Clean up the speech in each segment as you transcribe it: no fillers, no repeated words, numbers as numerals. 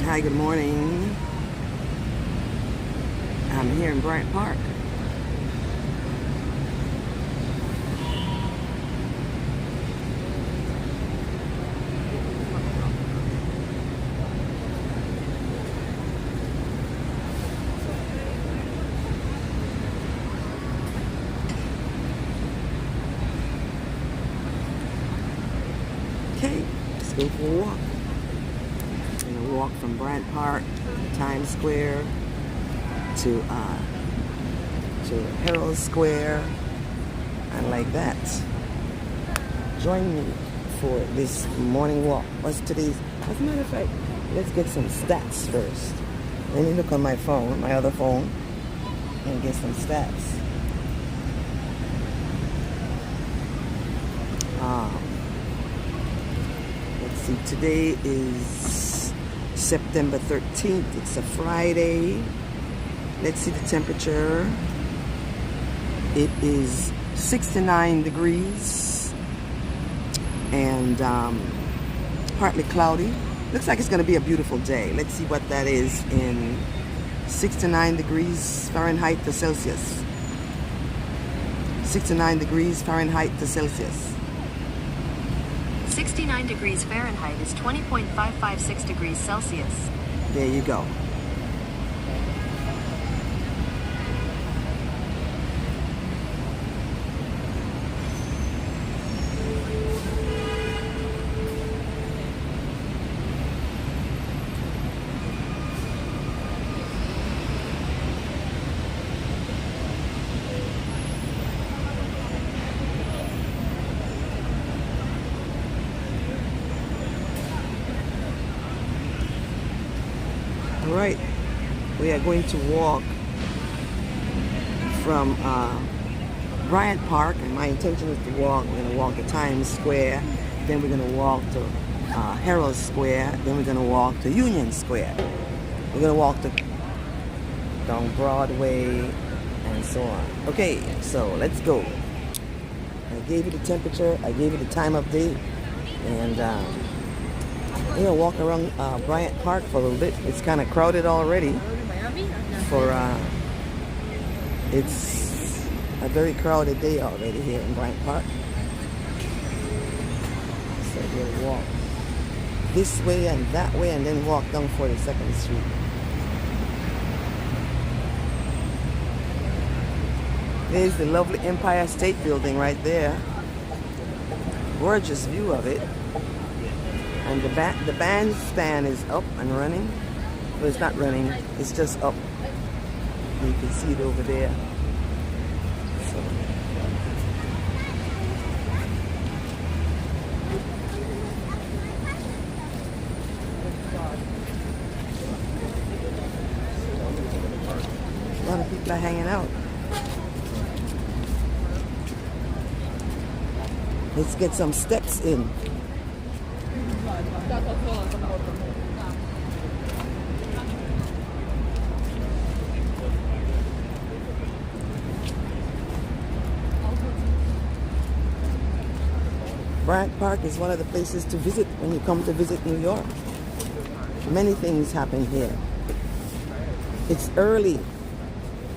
Hi, good morning. I'm here in Bryant Park. Okay, let's go for a walk. I'm gonna walk from Bryant Park, Times Square, to Herald Square, and like that. Join me for this morning walk. What's today's? As a matter of fact, let's get some stats first. Let me look on my phone, my other phone, and get some stats. Let's see, today is September 13th. It's a Friday. Let's see the temperature. It is 69 degrees and partly cloudy. Looks like it's going to be a beautiful day. Let's see what that is in 69 degrees Fahrenheit to Celsius. 69 degrees Fahrenheit to Celsius. 69 degrees Fahrenheit is 20.556 degrees Celsius. There you go. All right, we are going to walk from Bryant Park, and my intention is to walk. We're going to walk to Times Square, then we're going to walk to Herald Square, then we're going to walk to Union Square. We're going to walk down Broadway and so on. Okay, so let's go. I gave you the temperature, I gave you the time of day, and we're gonna walk around Bryant Park for a little bit. It's kind of crowded already. It's a very crowded day already here in Bryant Park. So we'll walk this way and that way, and then walk down 42nd Street. There's the lovely Empire State Building right there. Gorgeous view of it. And the bandstand is up and running. Well, it's not running, it's just up. You can see it over there. So. A lot of people are hanging out. Let's get some steps in. Bryant Park is one of the places to visit when you come to visit New York. Many things happen here. It's early,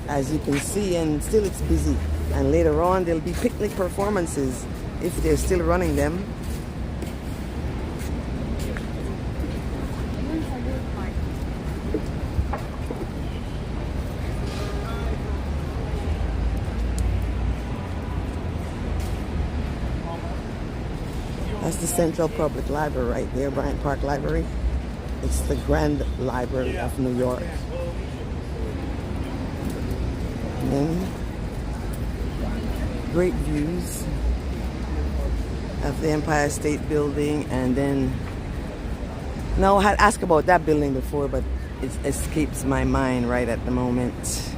as you can see, and still it's busy. And later on there'll be picnic performances if they're still running them. That's the Central Public Library right there, Bryant Park Library. It's the Grand Library of New York. And then great views of the Empire State Building, and then now I had asked about that building before, but it escapes my mind right at the moment.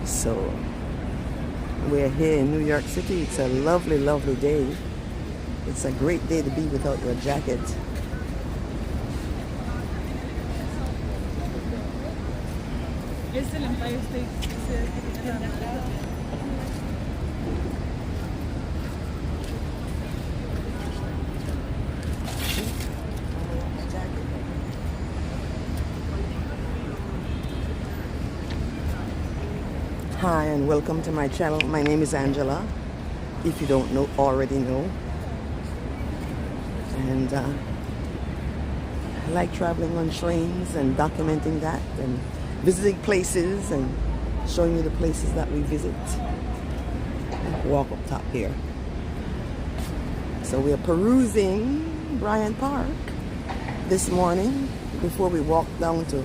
So we're here in New York City. It's a lovely, lovely day. It's a great day to be without your jacket. Es el Empire State. Hi and welcome to my channel. My name is Angela, if you don't know, already know. And I like traveling on trains and documenting that and visiting places and showing you the places that we visit. Walk up top here. So we are perusing Bryant Park this morning before we walk down to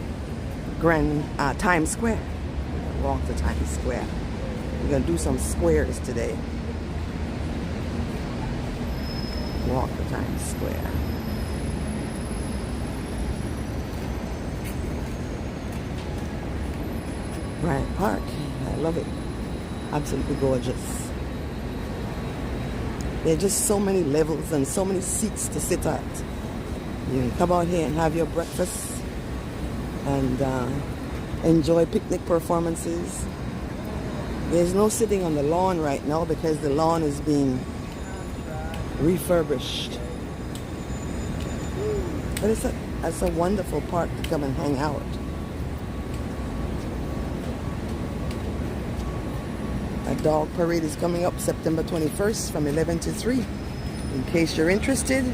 Times Square. Walk to Times Square. We're gonna do some squares today. Walk to Times Square. Bryant Park, I love it. Absolutely gorgeous. There are just so many levels and so many seats to sit at. You can come out here and have your breakfast and enjoy picnic performances. There's no sitting on the lawn right now because the lawn is being refurbished. But it's a wonderful park to come and hang out. A dog parade is coming up September 21st from 11 to 3. In case you're interested,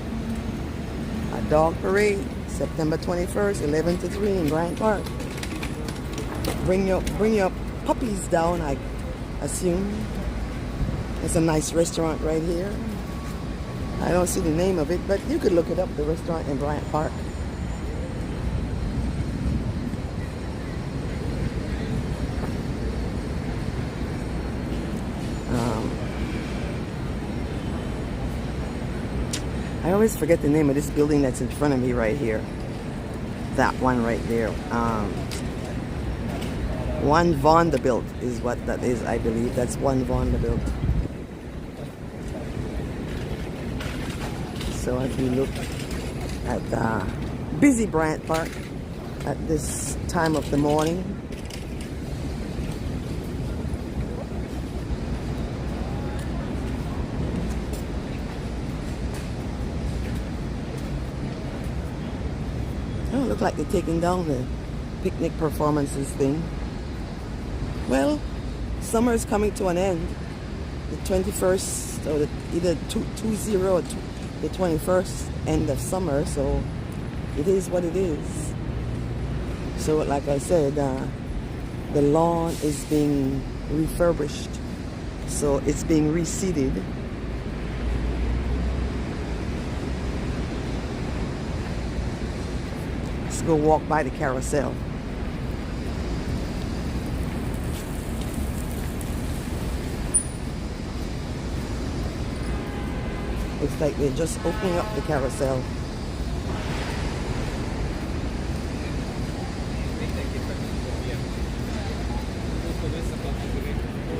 a dog parade September 21st, 11 to 3 in Bryant Park. Bring your puppies down, I assume. It's a nice restaurant right here. I don't see the name of it, but you could look it up, the restaurant in Bryant Park. I always forget the name of this building that's in front of me right here. That one right there. One Vanderbilt is what that is, I believe. That's one Vanderbilt. So as we look at busy Bryant Park at this time of the morning. Oh, look like they're taking down the picnic performances thing. Well, summer is coming to an end. The 21st, or either 20 or the 21st end of summer, so it is what it is. So like I said, the lawn is being refurbished, so it's being reseeded. Let's go walk by the carousel. Looks like they're just opening up the carousel.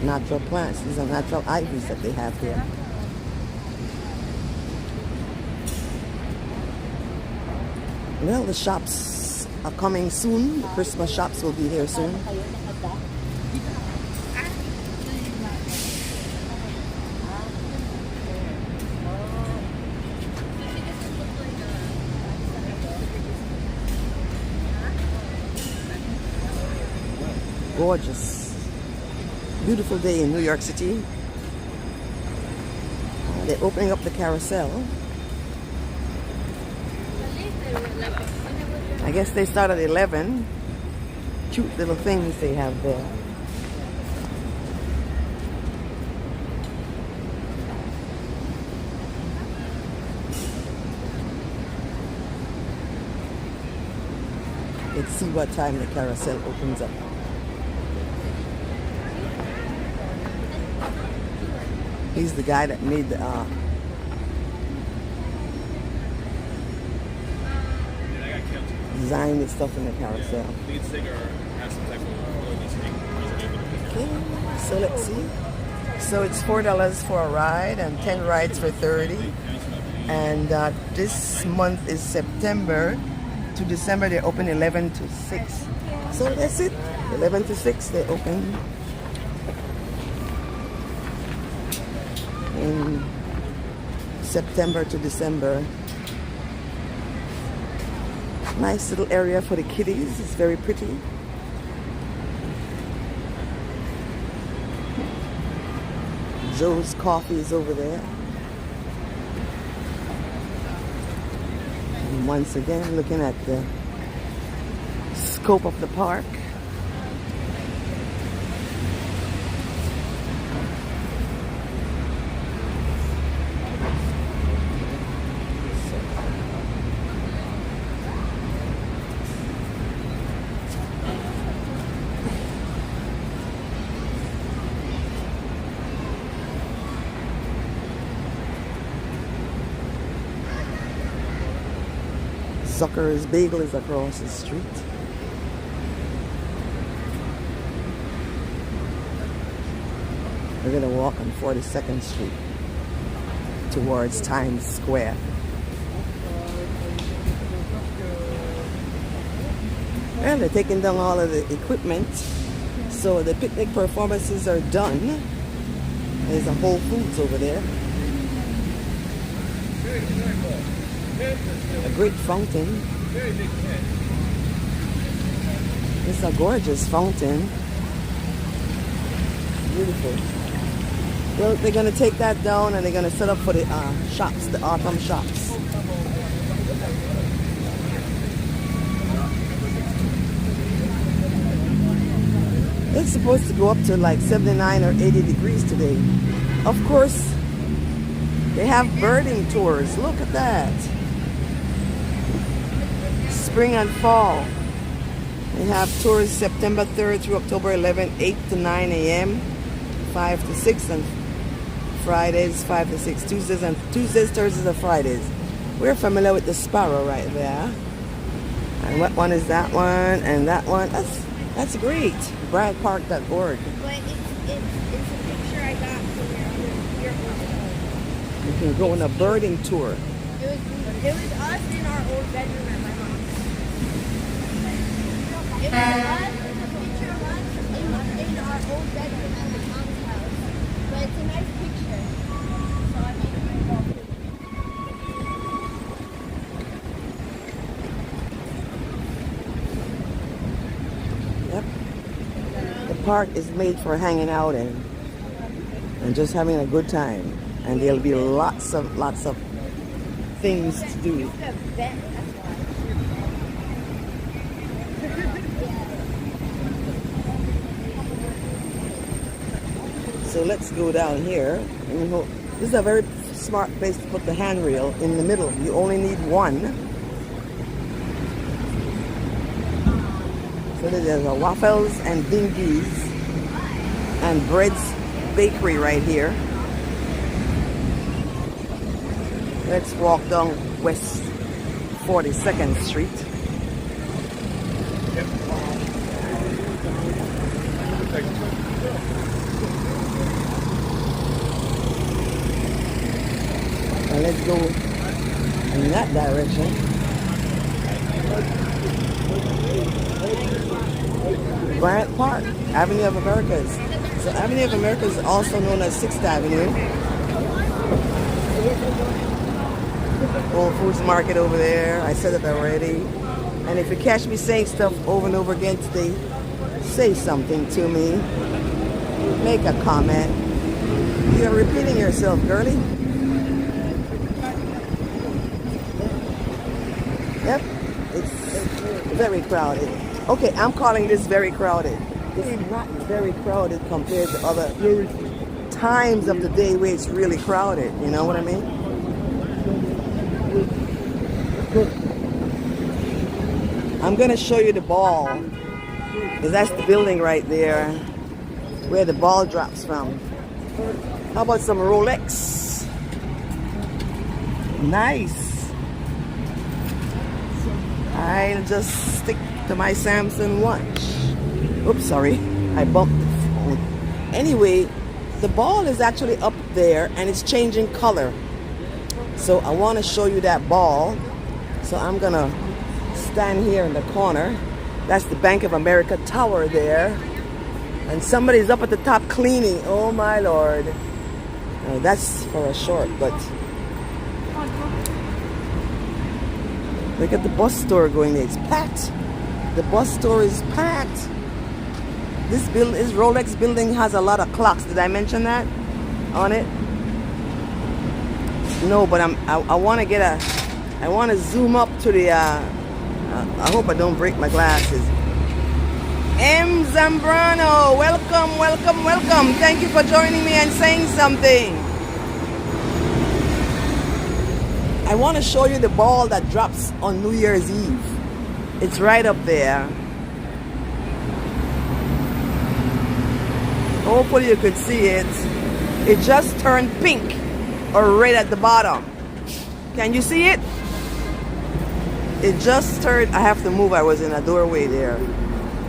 Natural plants. These are natural ivies that they have here. Well, the shops are coming soon. The Christmas shops will be here soon. Gorgeous. Beautiful day in New York City. They're opening up the carousel. I guess they start at 11. Cute little things they have there. Let's see what time the carousel opens up. He's the guy that made the design the stuff in the carousel. Lead singer has some type of Okay, so let's see. So it's $4 for a ride and 10 rides for $30. And this month is September to December. They open 11 to 6. So that's it. 11 to 6 they open. In September to December. Nice little area for the kiddies. It's very pretty. Joe's Coffee is over there. And once again, looking at the scope of the park. Zucker's Bagel is across the street. We're gonna walk on 42nd Street towards Times Square. Well, they're taking down all of the equipment, so the picnic performances are done. There's a Whole Foods over there. A great fountain. It's a gorgeous fountain. Beautiful. Well, they're going to take that down and they're going to set up for the shops, the autumn shops. It's supposed to go up to like 79 or 80 degrees today. Of course, they have birding tours. Look at that. Spring and fall. They have tours September 3rd through October 11th, 8 to 9 a.m., 5 to 6, and Fridays 5 to 6. Tuesdays, Thursdays, and Fridays. We're familiar with the Sparrow right there. And what one is that one? And that one. That's great. BryantPark.org. But it's a picture I got from your phone. You can go on a birding tour. It was us in our old bedroom at my mom's. It was us, a picture of us in our old bedroom at my mom's house. But it's a nice picture. So I made it myself. Yep. The park is made for hanging out in and just having a good time. And there'll be lots of things to do. So let's go down here. This is a very smart place to put the handrail in the middle. You only need one. So there's a Waffles and Dingies and Bread's Bakery right here. Let's walk down West 42nd Street. And let's go in that direction. Bryant Park, Avenue of Americas. So Avenue of Americas is also known as 6th Avenue. Whole Foods Market over there. I said it already. And if you catch me saying stuff over and over again today, say something to me. Make a comment. You're repeating yourself, girlie. Yep. It's very crowded. Okay, I'm calling this very crowded. It's not very crowded compared to other times of the day where it's really crowded. You know what I mean? I'm going to show you the ball, because that's the building right there where the ball drops from. How about some Rolex? Nice. I'll just stick to my Samsung watch. Oops, sorry. I bumped the phone. Anyway, the ball is actually up there and it's changing color. So I want to show you that ball. So I'm going to stand here in the corner. That's the Bank of America Tower there. And somebody's up at the top cleaning. Oh my Lord. Now, that's for a short, but look at the bus store going there. It's packed. The bus store is packed. This Rolex building has a lot of clocks. Did I mention that? on it? No, but I want to get I want to zoom up to the, I hope I don't break my glasses. M. Zambrano, welcome, welcome, welcome. Thank you for joining me and saying something. I want to show you the ball that drops on New Year's Eve. It's right up there. Hopefully you could see it. It just turned pink or red at the bottom. Can you see it? It just turned, I have to move, I was in a doorway there.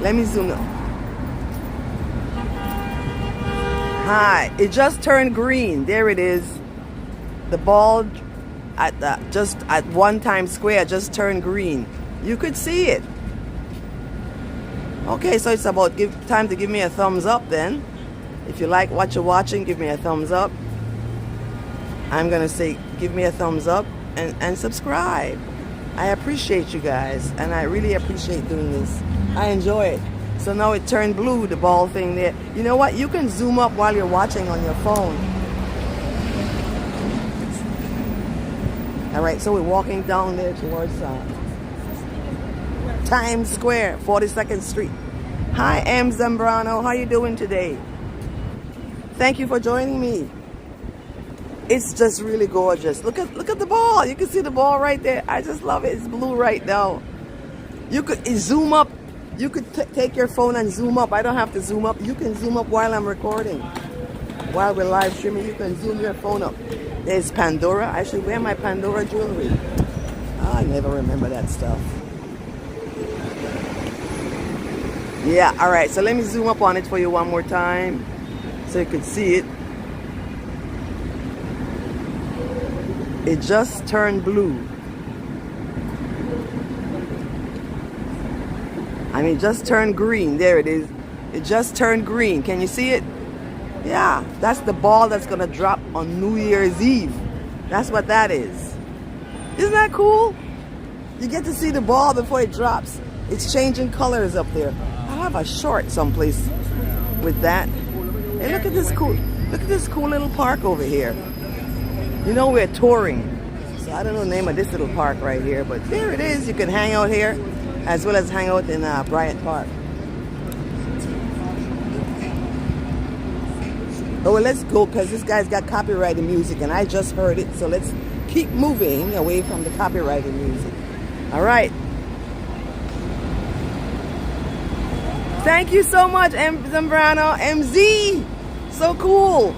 Let me zoom in. Hi, it just turned green. There it is. The ball at just at 1 Times Square just turned green. You could see it. Okay, so it's about time to give me a thumbs up then. If you like what you're watching, give me a thumbs up. I'm gonna say give me a thumbs up and subscribe. I appreciate you guys, and I really appreciate doing this. I enjoy it. So now it turned blue, the ball thing there. You know what? You can zoom up while you're watching on your phone. All right, so we're walking down there towards Times Square, 42nd Street. Hi, M. Zambrano. How you doing today? Thank you for joining me. It's just really gorgeous. Look at the ball. You can see the ball right there. I just love it. It's blue right now. You could zoom up. You could take your phone and zoom up. I don't have to zoom up. You can zoom up while I'm recording. While we're live streaming, you can zoom your phone up. There's Pandora. I should wear my Pandora jewelry. I never remember that stuff. Yeah, all right. So let me zoom up on it for you one more time so you can see it. It just turned blue. I mean, just turned green. There it is. It just turned green. Can you see it? Yeah, that's the ball that's gonna drop on New Year's Eve. That's what that is. Isn't that cool? You get to see the ball before it drops. It's changing colors up there. I have a short someplace with that. Hey, look at this cool little park over here. You know, we're touring, so I don't know the name of this little park right here, but there it is. You can hang out here as well as hang out in Bryant Park. Oh, well, let's go because this guy's got copyrighted music and I just heard it, so let's keep moving away from the copyrighted music. All right. Thank you so much, M. Zambrano. MZ. So cool.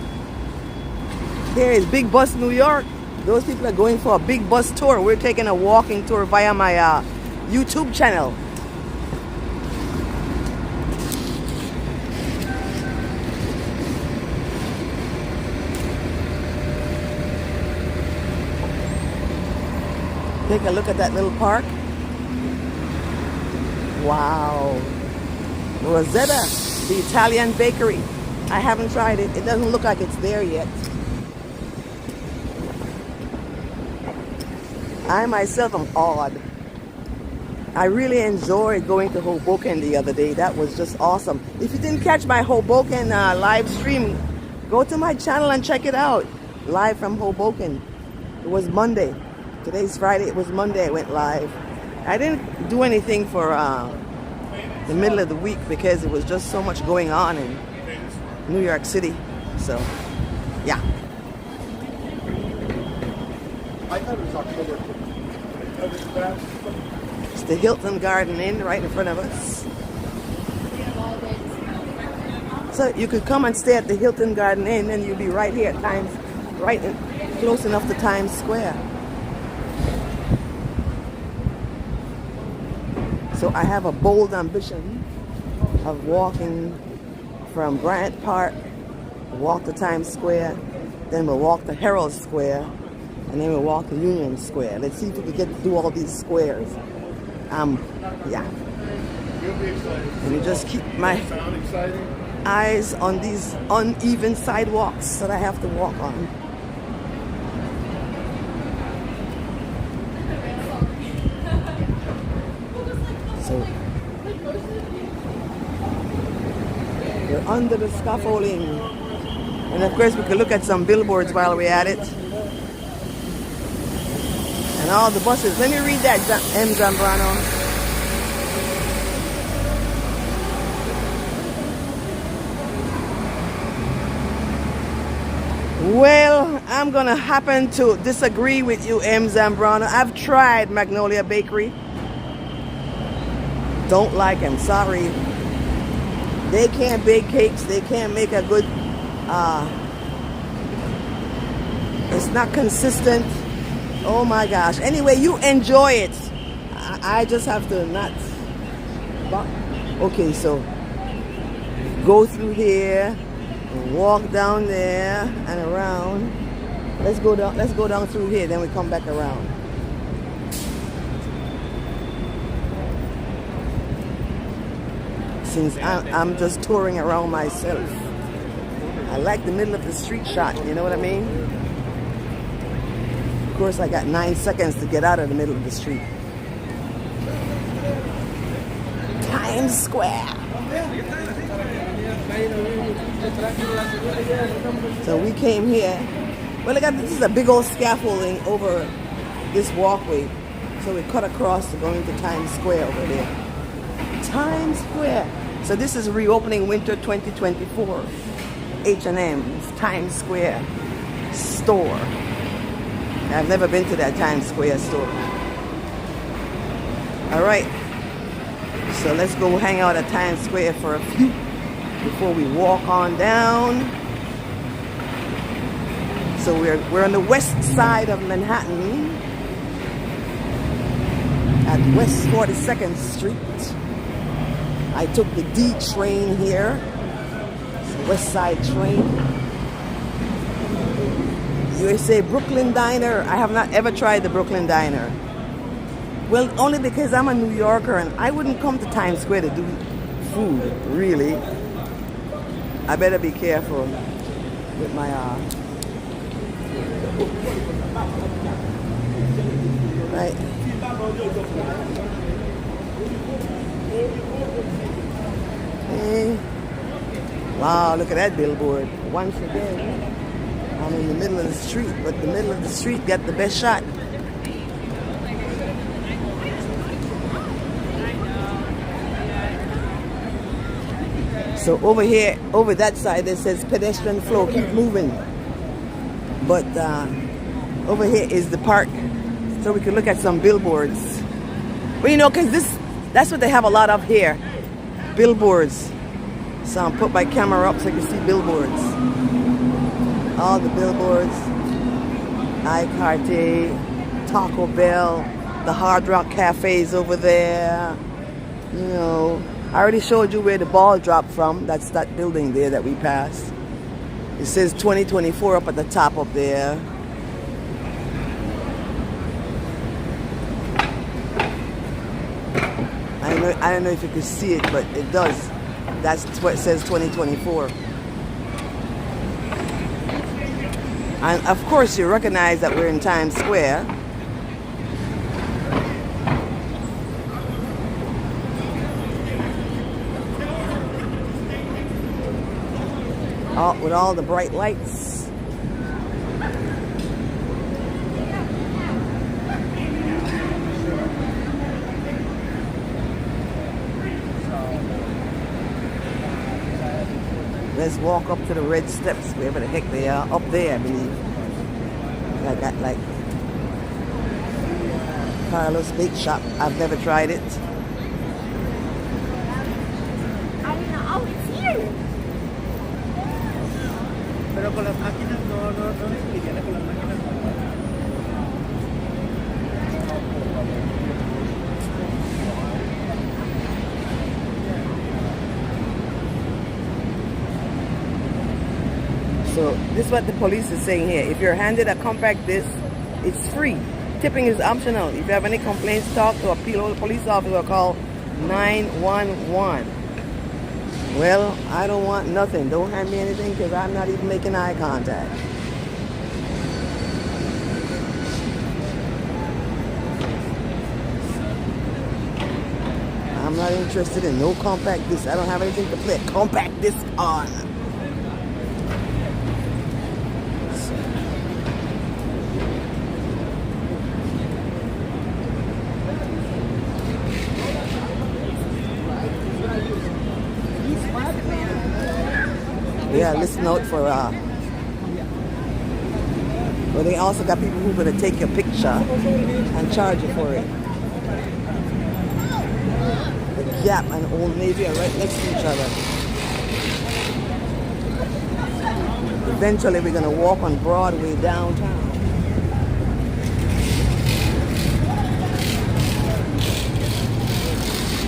Here is Big Bus New York. Those people are going for a big bus tour. We're taking a walking tour via my YouTube channel. Take a look at that little park. Wow. Rosetta, the Italian bakery. I haven't tried it. It doesn't look like it's there yet. I myself am awed. I really enjoyed going to Hoboken the other day. That was just awesome. If you didn't catch my Hoboken live stream, go to my channel and check it out. Live from Hoboken. It was Monday. Today's Friday. It was Monday I went live. I didn't do anything for the middle of the week because it was just so much going on in New York City. So, yeah. I thought it was October. It's the Hilton Garden Inn right in front of us. So you could come and stay at the Hilton Garden Inn and you'll be right here at Times, close enough to Times Square. So I have a bold ambition of walking from Bryant Park, walk to Times Square, then we'll walk to Herald Square, and then we'll walk to Union Square. Let's see if we can get to do all these squares. Yeah. Let me just keep my eyes on these uneven sidewalks that I have to walk on. So we're under the scaffolding. And of course, we could look at some billboards while we're at it. And all the buses. Let me read that, M. Zambrano. Well, I'm going to happen to disagree with you, M. Zambrano. I've tried Magnolia Bakery. Don't like them, sorry. They can't bake cakes. They can't make a good, it's not consistent. Oh my gosh. Anyway, you enjoy it. I just have to not. Okay, so go through here, walk down there and around. Let's go down through here, then we come back around. Since I'm just touring around myself. I like the middle of the street shot, you know what I mean? Of course, I got 9 seconds to get out of the middle of the street. Times Square. So we came here. Well, this is a big old scaffolding over this walkway. So we cut across to go into Times Square over there. Times Square. So this is reopening winter 2024. H&M's Times Square store. I've never been to that Times Square store. All right. So let's go hang out at Times Square for a few before we walk on down. So we're on the west side of Manhattan at West 42nd Street. I took the D train here, West Side train. USA Brooklyn Diner. I have not ever tried the Brooklyn Diner. Well, only because I'm a New Yorker and I wouldn't come to Times Square to do food, really. I better be careful with my right. Hey. Wow, look at that billboard. Once again, I'm in the middle of the street, but the middle of the street got the best shot. So over here, over that side, it says pedestrian flow, keep moving. But over here is the park, so we can look at some billboards. Well, you know, because that's what they have a lot of here, billboards. So I'll put my camera up so you can see billboards. All the billboards, iCarte, Taco Bell, the Hard Rock Cafes over there. You know, I already showed you where the ball dropped from. That's that building there that we passed. It says 2024 up at the top up there. I don't know if you can see it, but it does. That's what it says, 2024. And of course you recognize that we're in Times Square. With all the bright lights. Let's walk up to the red steps, wherever the heck they are. Up there, I believe. I got like Carlos Bake Shop. I've never tried it. I don't know. Oh, it's here. Pero con las máquinas no explican con las máquinas no. So this is what the police is saying here. If you're handed a compact disc, it's free. Tipping is optional. If you have any complaints, talk to a police officer or call 911. Well, I don't want nothing. Don't hand me anything because I'm not even making eye contact. I'm not interested in no compact disc. I don't have anything to play a compact disc on. Yeah, listen out for but they also got people who are gonna take your picture and charge you for it. The Gap and Old Navy are right next to each other. Eventually we're gonna walk on Broadway downtown.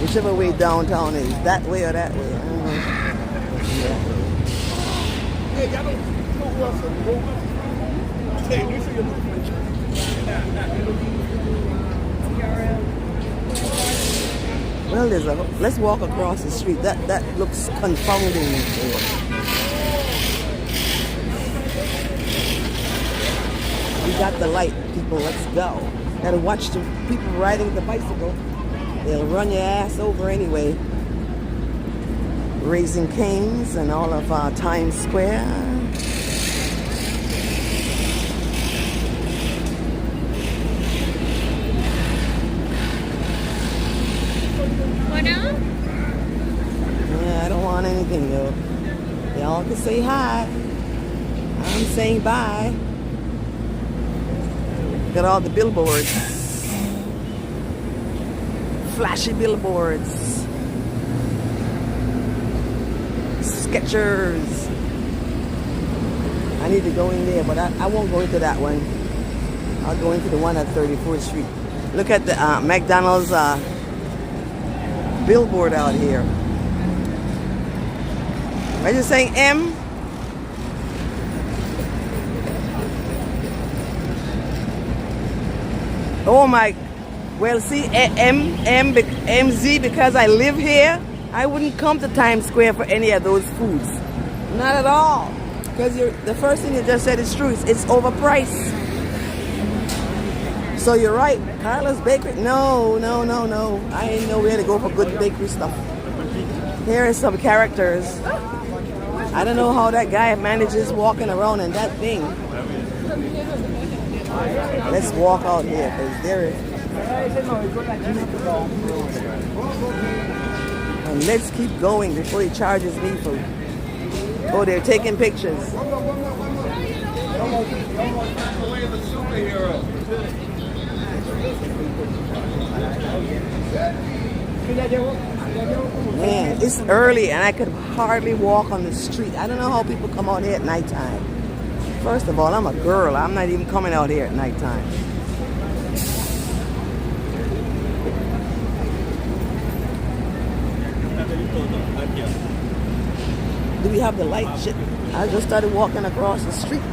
Whichever way downtown is, that way or that way. I don't know. Yeah. Hey, y'all don't know who else is broke? Hey, you see your little Well, let's walk across the street. That looks confounding. We got the light, people. Let's go. Gotta watch the people riding the bicycle. They'll run your ass over anyway. Raising Cane's and all of Times Square. Yeah, I don't want anything though. Y'all can say hi. I'm saying bye. Got all the billboards. Flashy billboards. Skechers. I need to go in there, but I won't go into that one. I'll go into the one at 34th Street. Look at the McDonald's billboard out here. Are you saying M? Oh my, well see, MZ, because I live here, I wouldn't come to Times Square for any of those foods. Not at all. Because the first thing you just said is true, it's overpriced. So you're right, Carla's Bakery, no. I ain't nowhere to go for good bakery stuff. Here are some characters. I don't know how that guy manages walking around in that thing. Let's walk out here because there is. And let's keep going before he charges me for. Oh, they're taking pictures. Man, it's early and I could hardly walk on the street. I don't know how people come out here at nighttime. First of all, I'm a girl. I'm not even coming out here at nighttime. Do we have the light? Shit. I just started walking across the street,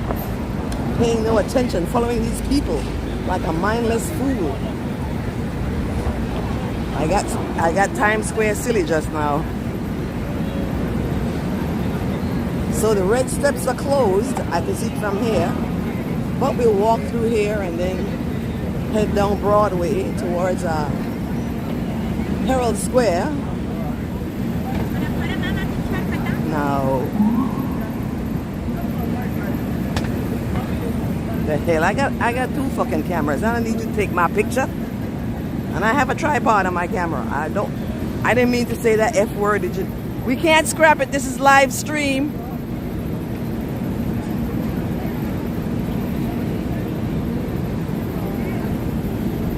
paying no attention, following these people like a mindless fool. I got Times Square silly just now. So the red steps are closed. I can see it from here. But we'll walk through here and then head down Broadway towards Herald Square. No. The hell, I got two fucking cameras. I don't need to take my picture. And I have a tripod on my camera. I didn't mean to say that F word. We can't scrap it. This is live stream.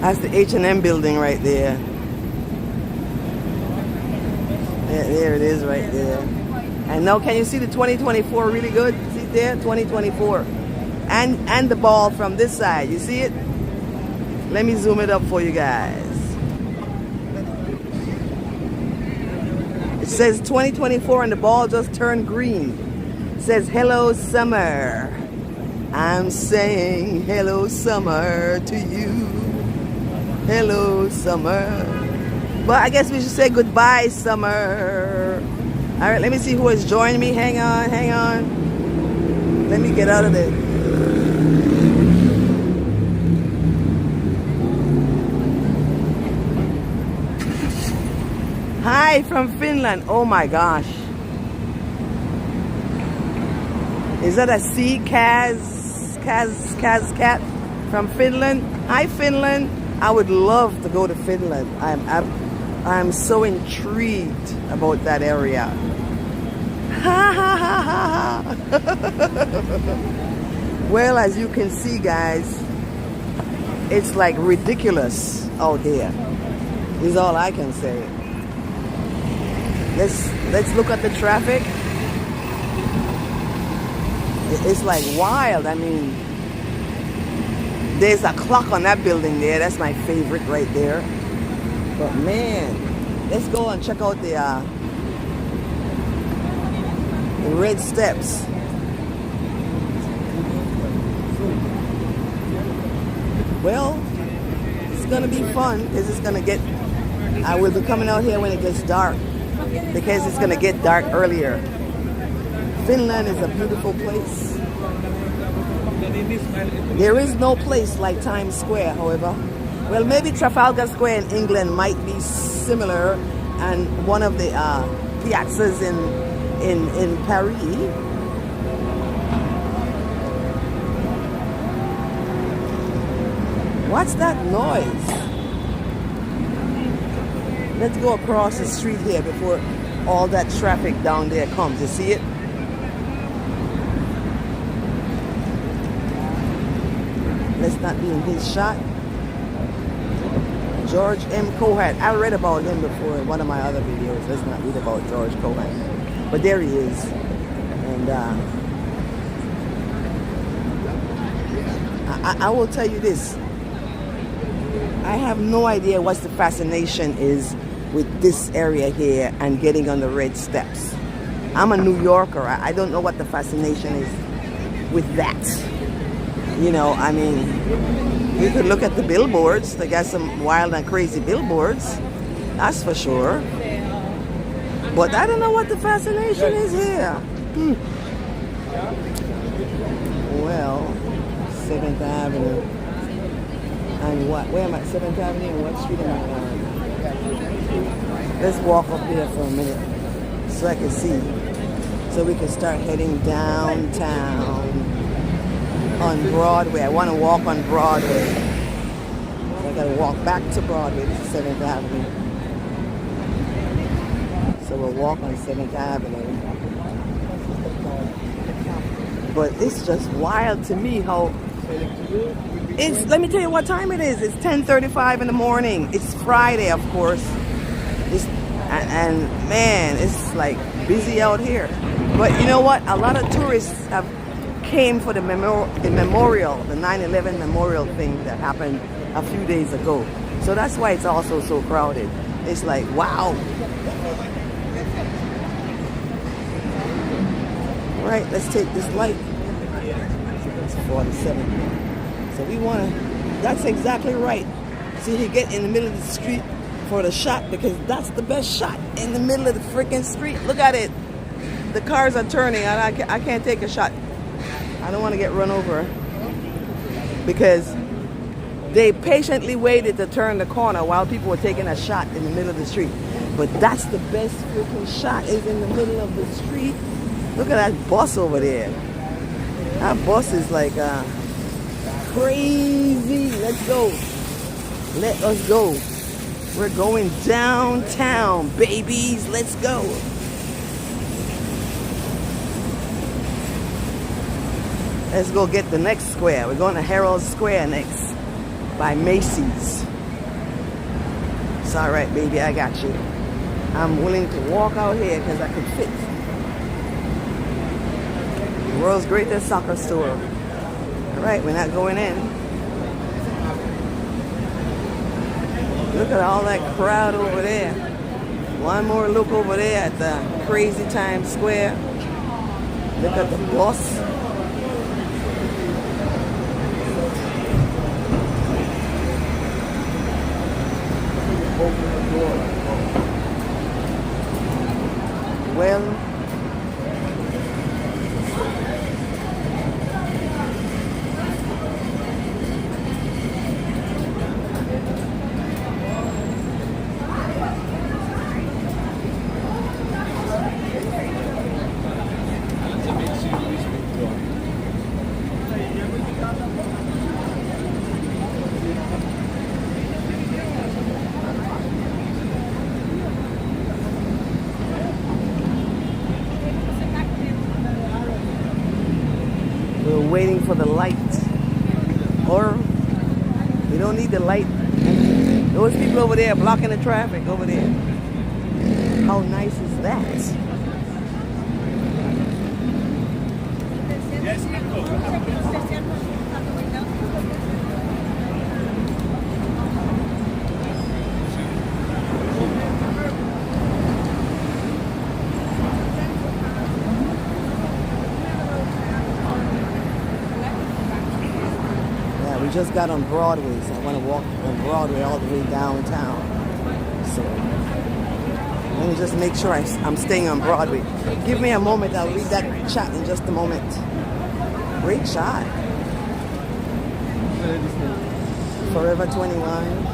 That's the H&M building right there. Yeah, there it is right there. And now can you see the 2024 really good? See it there? 2024. And the ball from this side. You see it? Let me zoom it up for you guys. It says 2024 and the ball just turned green. It says hello summer. I'm saying hello summer to you. Hello summer. But I guess we should say goodbye summer. All right, let me see who has joined me. Hang on. Let me get out of there. Hi from Finland. Oh my gosh. Is that a C? Cat from Finland? Hi Finland. I would love to go to Finland. I'm so intrigued about that area. Ha ha ha ha ha. Well, as you can see, guys, it's like ridiculous out here. Is all I can say. Let's look at the traffic. It's like wild. I mean, there's a clock on that building there. That's my favorite right there. But man, let's go and check out the red steps. Well, it's gonna be fun because it's gonna get. I will be coming out here when it gets dark because it's gonna get dark earlier. Finland is a beautiful place. There is no place like Times Square, however. Well, maybe Trafalgar Square in England might be similar, and one of the piazzas in Paris. What's that noise? Let's go across the street here before all that traffic down there comes. You see it? Let's not be in his shot. George M. Cohan. I read about him before in one of my other videos. Let's not read about George Cohan. But there he is. And I will tell you this. I have no idea what the fascination is with this area here and getting on the red steps. I'm a New Yorker. I don't know what the fascination is with that. You know, I mean, you could look at the billboards. They got some wild and crazy billboards. That's for sure. But I don't know what the fascination is here. Well, 7th Avenue. And what? Where am I? 7th Avenue and what street am I on? Let's walk up here for a minute so I can see. So we can start heading downtown on Broadway. I want to walk on Broadway. So I got to walk back to Broadway. This is 7th Avenue. So we'll walk on 7th Avenue. But it's just wild to me how it's, let me tell you what time it is. It's 10:35 in the morning. It's Friday, of course. And man, it's like busy out here. But you know what? A lot of tourists have came for the memorial, the 9/11 memorial thing that happened a few days ago. So that's why it's also so crowded. It's like, wow. All right, let's take this light. It's 47. So we want to, that's exactly right. See, you get in the middle of the street for the shot because that's the best shot in the middle of the freaking street. Look at it. The cars are turning. I can't take a shot. I don't want to get run over because they patiently waited to turn the corner while people were taking a shot in the middle of the street. But that's the best freaking shot is in the middle of the street. Look at that bus over there. That bus is like crazy. Let's go. Let us go. We're going downtown, babies. Let's go. Let's go get the next square. We're going to Herald Square next by Macy's. It's all right, baby. I got you. I'm willing to walk out here because I could fit. The world's greatest soccer store. All right, we're not going in. Look at all that crowd over there. One more look over there at the crazy Times Square. Look at the bus. Well, We're waiting for the light. Or we don't need the light. Those people over there blocking the traffic over there. How nice is that? Yeah, we just got on Broadway, so I want to walk on Broadway all the way downtown. So let me just make sure I'm staying on Broadway. Give me a moment, I'll read that chat in just a moment. Great shot. Forever 21.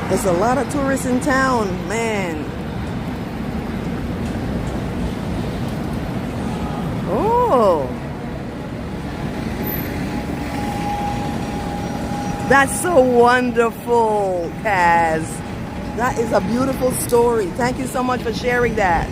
There's a lot of tourists in town, man. Oh. That's so wonderful, Kaz. That is a beautiful story. Thank you so much for sharing that.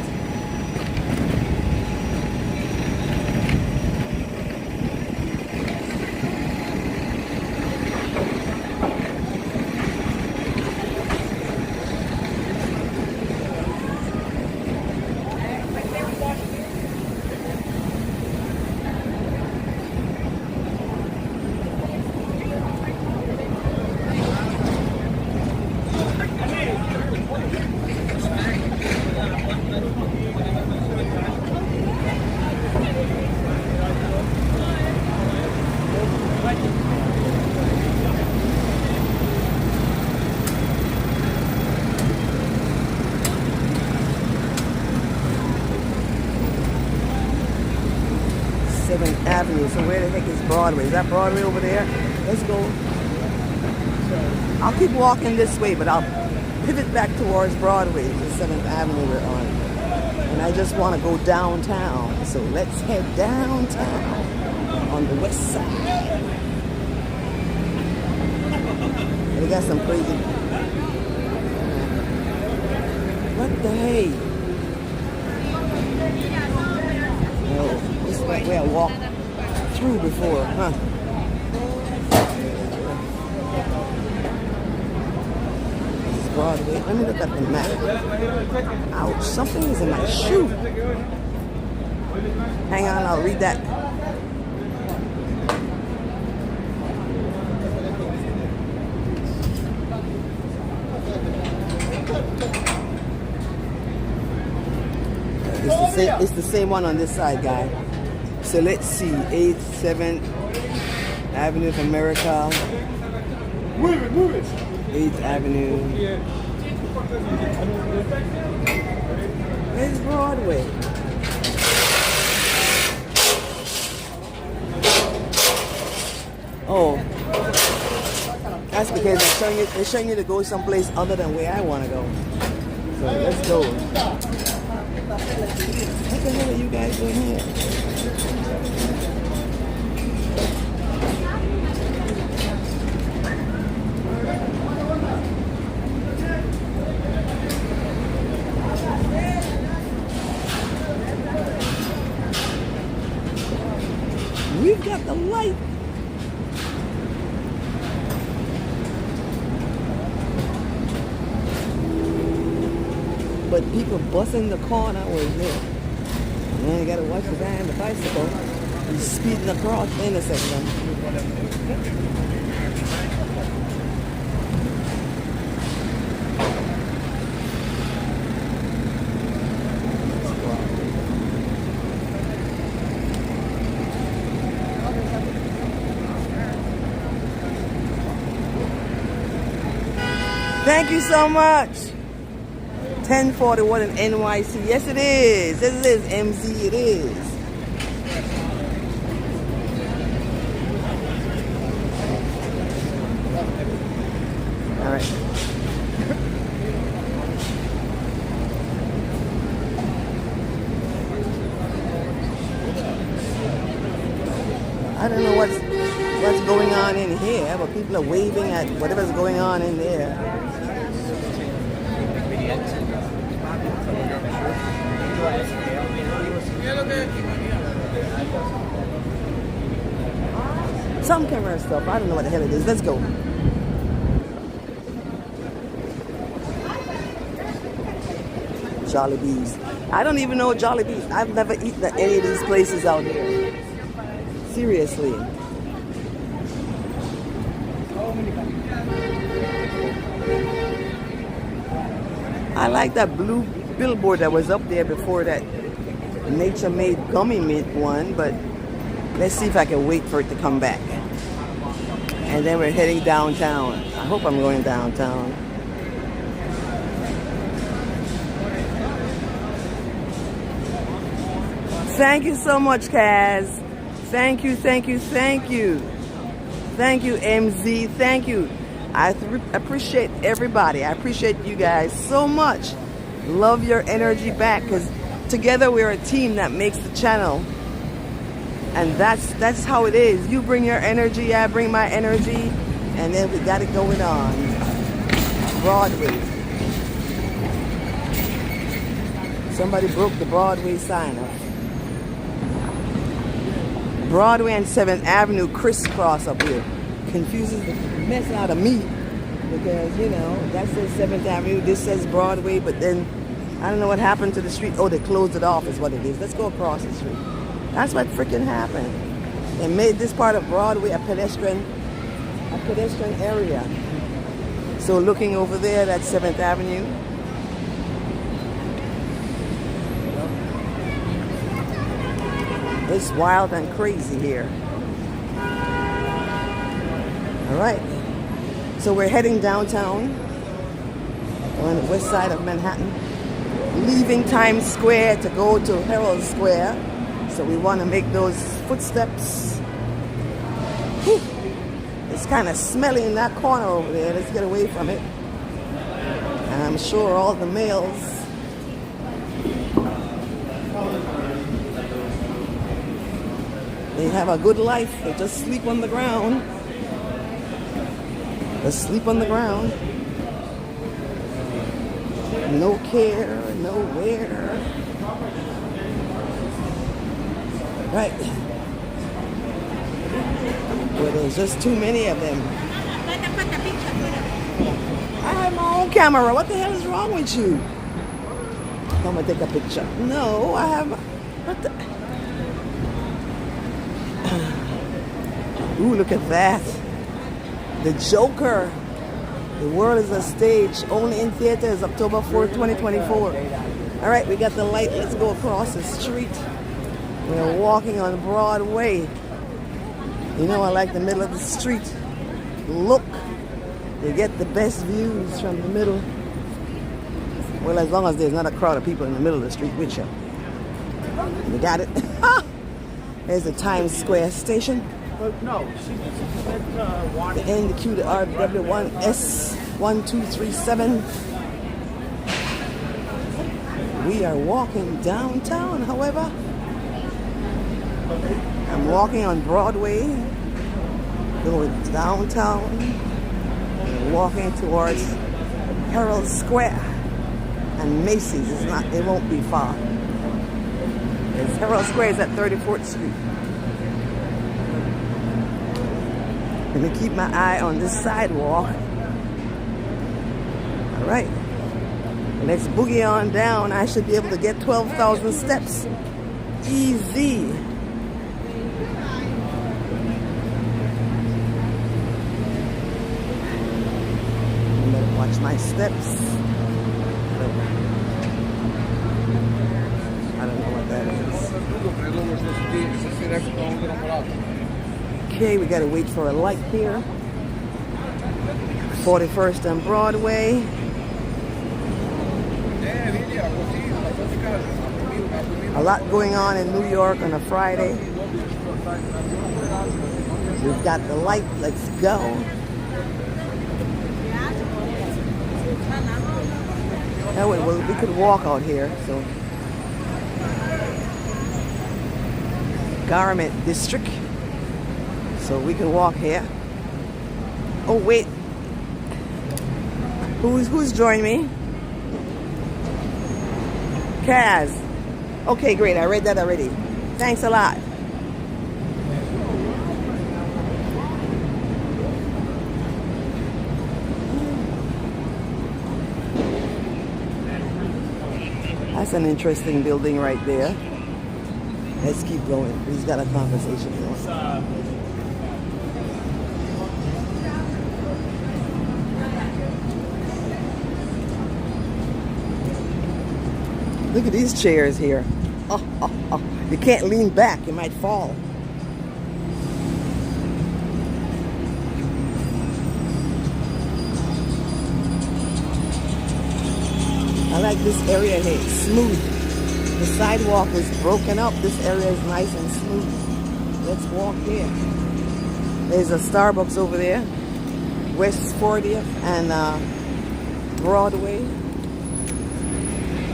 Avenue. So where the heck is Broadway? Is that Broadway over there? Let's go. I'll keep walking this way, but I'll pivot back towards Broadway, the 7th Avenue we're on. And I just want to go downtown. So let's head downtown on the west side. They got some crazy. What the hey? Oh, this is like where I walked through before, huh? This is Broadway. Let me look at the map. Ouch, something is in my shoe. Hang on, I'll read that. It's the same one on this side, guy. So let's see, 8th, 7th Avenue of America. Move it. 8th Avenue. Where's Broadway? Oh, that's because they're showing you to go someplace other than where I want to go. So let's go. What the hell are you guys doing here? We've got the light. But people busting the corner was there. Man, you gotta watch the guy on the bicycle. He's speeding across the intersection. Thank you so much. 1041 in NYC. Yes, it is. Yes, it is, MZ. It is. All right. I don't know what's going on in here, but people are waving at whatever's going on in there. some camera stuff. I don't know what the hell it is. Let's go. Jollibees. I don't even know Jollibees. I've never eaten at any of these places out here. Seriously. I like that blue billboard that was up there before, that Nature Made Gummy Mint one, but let's see if I can wait for it to come back. And then we're heading downtown. I hope I'm going downtown. Thank you so much, Kaz. Thank you, thank you, thank you. Thank you, MZ. Thank you. I appreciate everybody. I appreciate you guys so much. Love your energy back, because together we're a team that makes the channel. And that's how it is. You bring your energy, I bring my energy, and then we got it going on. Broadway. Somebody broke the Broadway sign up. Broadway and 7th Avenue crisscross up here. Confuses the mess out of me, because, you know, that says 7th Avenue, this says Broadway, but then I don't know what happened to the street. Oh, they closed it off is what it is. Let's go across the street. That's what freaking happened. They made this part of Broadway a pedestrian area. So looking over there, that's 7th Avenue. It's wild and crazy here. All right. So we're heading downtown on the west side of Manhattan, leaving Times Square to go to Herald Square. So we want to make those footsteps. Whew. It's kind of smelly in that corner over there. Let's get away from it. And I'm sure all the males they have a good life. They just sleep on the ground. Just sleep on the ground. No care, nowhere. Right. Well, there's just too many of them. I have my own camera. What the hell is wrong with you? I'm gonna take a picture. No, I have. What the? Ooh, look at that. The Joker. The World is a Stage. Only in theaters October 4th, 2024. All right, we got the light. Let's go across the street. We're walking on Broadway. You know, I like the middle of the street. Look. You get the best views from the middle. Well, as long as there's not a crowd of people in the middle of the street with you. You got it? There's the Times Square station. No, she said The NQ to RW1S1237. We are walking downtown, however. I'm walking on Broadway, going downtown, and walking towards Herald Square and Macy's. It won't be far. Herald Square is at 34th Street. Let me keep my eye on this sidewalk. All right. Let's boogie on down. I should be able to get 12,000 steps. Easy. Better watch my steps. I don't know what that is. Okay, we gotta wait for a light here. 41st and Broadway. A lot going on in New York on a Friday. We've got the light. Let's go. Oh, well, we could walk out here. So, Garment District. So we can walk here. Oh wait. Who's joined me? Kaz. Okay, great. I read that already. Thanks a lot. That's an interesting building right there. Let's keep going. He's got a conversation going. Look at these chairs here. Oh, oh, oh. You can't lean back. You might fall. I like this area here. It's smooth. The sidewalk is broken up. This area is nice and smooth. Let's walk here. There's a Starbucks over there. West 40th and Broadway.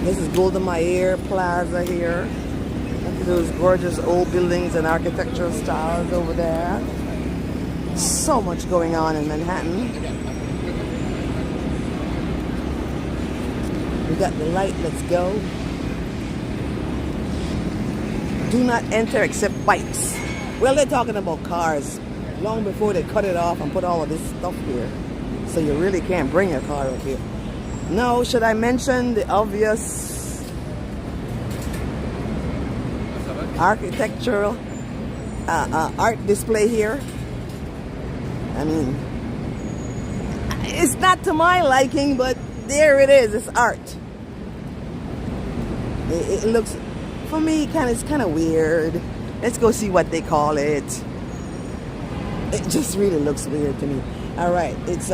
This is Golda Meir Plaza here. Look at those gorgeous old buildings and architectural styles over there. So much going on in Manhattan. We got the light, let's go. Do not enter except bikes. Well, they're talking about cars long before they cut it off and put all of this stuff here. So you really can't bring your car up here. No, should I mention the obvious architectural art display here? I mean, it's not to my liking, but there it is. It's art. It looks, for me, it's kind of weird. Let's go see what they call it. It just really looks weird to me. All right, it's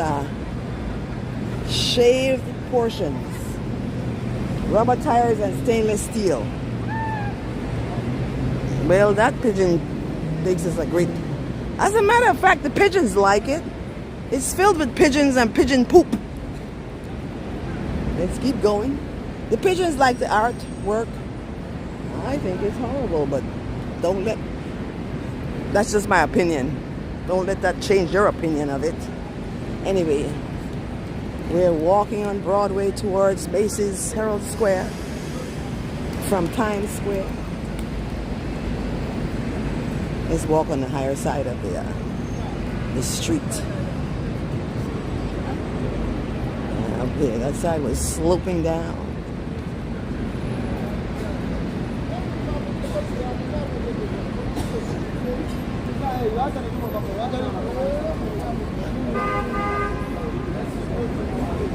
shaved portions, rubber tires, and stainless steel. Well, that pigeon thinks it's a great. As a matter of fact, the pigeons like it. It's filled with pigeons and pigeon poop. Let's keep going. The pigeons like the artwork. I think it's horrible, but don't let. That's just my opinion. Don't let that change your opinion of it. Anyway. We're walking on Broadway towards Macy's Herald Square from Times Square. Let's walk on the higher side of the street. And up there, that side was sloping down.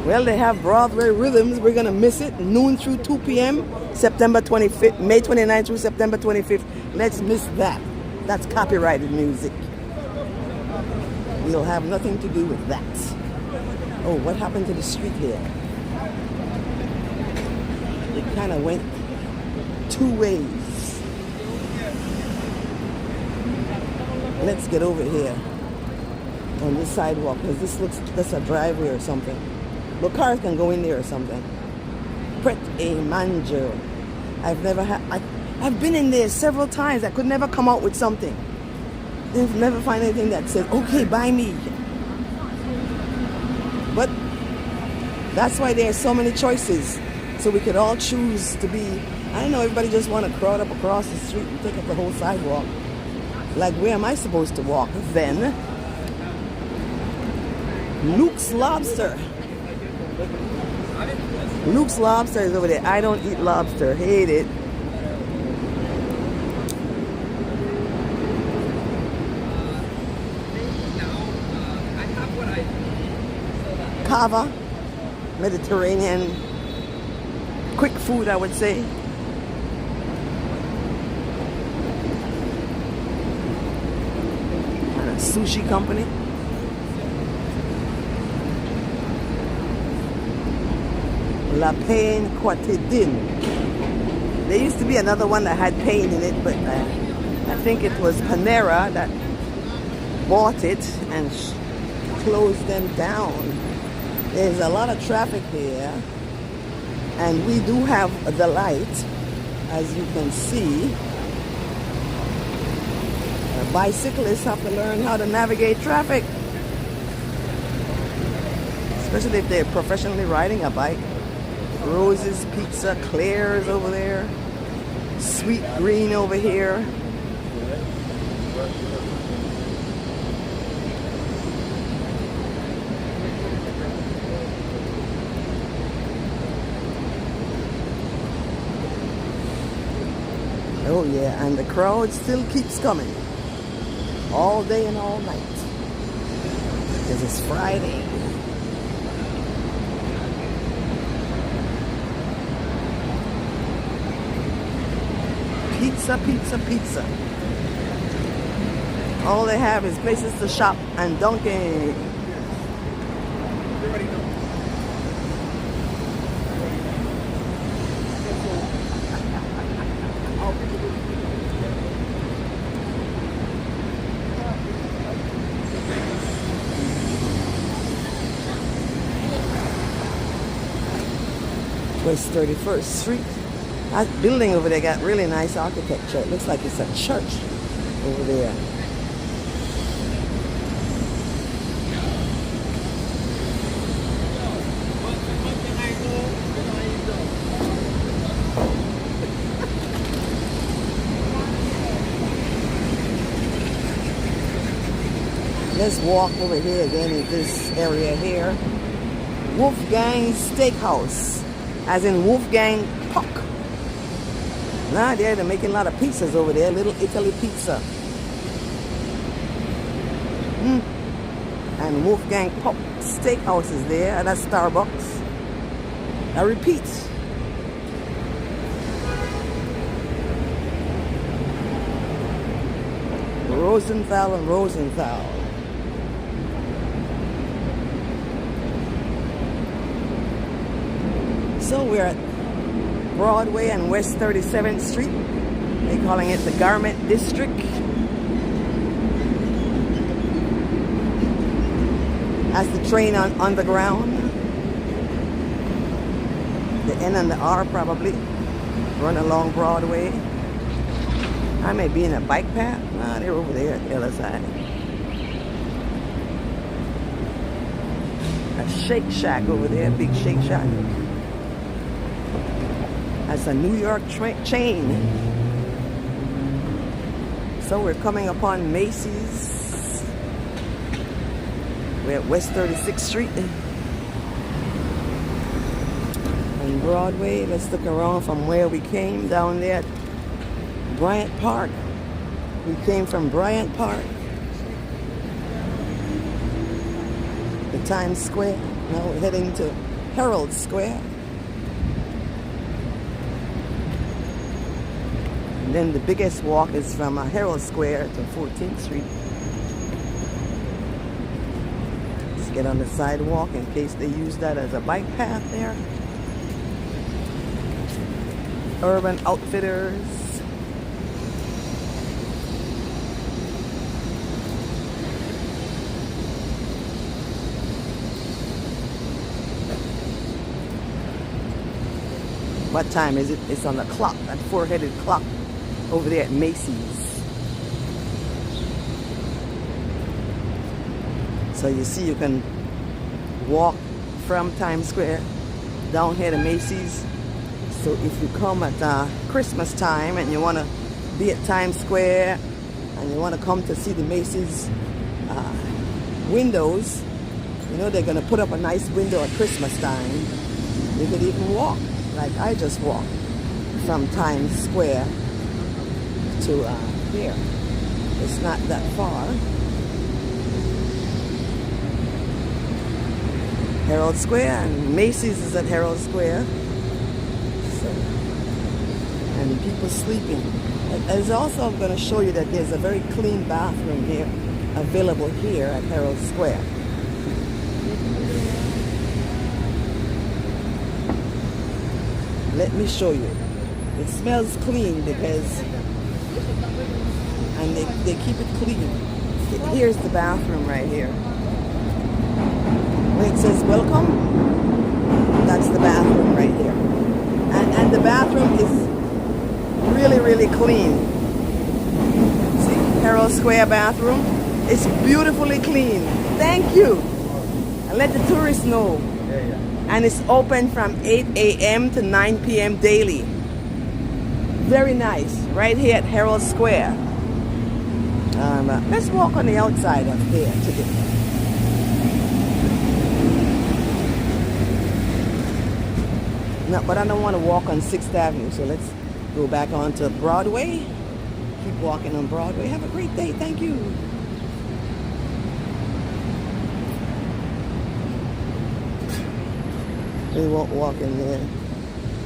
Well, they have Broadway rhythms. We're going to miss it. Noon through 2 p.m. September 25th, May 29th through September 25th. Let's miss that. That's copyrighted music. We'll have nothing to do with that. Oh, what happened to the street here? It kind of went two ways. Let's get over here on this sidewalk, because this looks, that's a driveway or something. But cars can go in there or something. Pret a Manger. I've been in there several times. I could never come out with something. They've never find anything that says, okay, buy me. But that's why there are so many choices. So we could all choose to be, I don't know, everybody just want to crowd up across the street and take up the whole sidewalk. Like, where am I supposed to walk then? Luke's Lobster. Luke's Lobster is over there. I don't eat lobster. Hate it. Cava. Mediterranean. Quick food, I would say. And a sushi company. La Pain Quotidienne. There used to be another one that had pain in it, but I think it was Panera that bought it and closed them down. There's a lot of traffic here, and we do have the light, as you can see. Bicyclists have to learn how to navigate traffic, especially if they're professionally riding a bike. Rose's Pizza, Claire's over there. Sweet Green over here. Oh yeah, and the crowd still keeps coming. All day and all night. Because it's Friday. Pizza, pizza, pizza. All they have is places to shop and Dunkin'. West 31st Street. That building over there got really nice architecture. It looks like it's a church over there. Let's walk over here again in this area here. Wolfgang Steakhouse, as in Wolfgang Puck. Now they're making a lot of pizzas over there, Little Italy pizza. And Wolfgang Puck Steakhouse is there, and that's Starbucks. I repeat. Rosenthal and Rosenthal. So we're at Broadway and West 37th Street. They're calling it the Garment District. That's the train on the ground. The N and the R probably run along Broadway. I may be in a bike path. No, they're over there at the other side. A Shake Shack over there, big Shake Shack. That's a New York chain. So we're coming upon Macy's. We're at West 36th Street. On Broadway, let's look around from where we came down there at Bryant Park. We came from Bryant Park. The Times Square. Now we're heading to Herald Square. And then the biggest walk is from Herald Square to 14th Street. Let's get on the sidewalk in case they use that as a bike path there. Urban Outfitters. What time is it? It's on the clock, that four-headed clock over there at Macy's. So you see, you can walk from Times Square down here to Macy's. So if you come at Christmas time and you want to be at Times Square and you want to come to see the Macy's windows, you know they're going to put up a nice window at Christmas time. You could even walk, like I just walked from Times Square to here. It's not that far. Herald Square, and Macy's is at Herald Square. So, and people sleeping. There's also, I'm going to show you that there's a very clean bathroom here available here at Herald Square. Let me show you. It smells clean because, and they keep it clean. Here's the bathroom right here. When it says welcome, that's the bathroom right here. And the bathroom is really, really clean. See, Herald Square bathroom. It's beautifully clean. Thank you. And let the tourists know. And it's open from 8 a.m. to 9 p.m. daily. Very nice, right here at Herald Square. Let's walk on the outside of there today. No, but I don't want to walk on 6th Avenue, so let's Go back onto Broadway. Keep walking on Broadway. Have a great day. Thank you. We won't walk in there.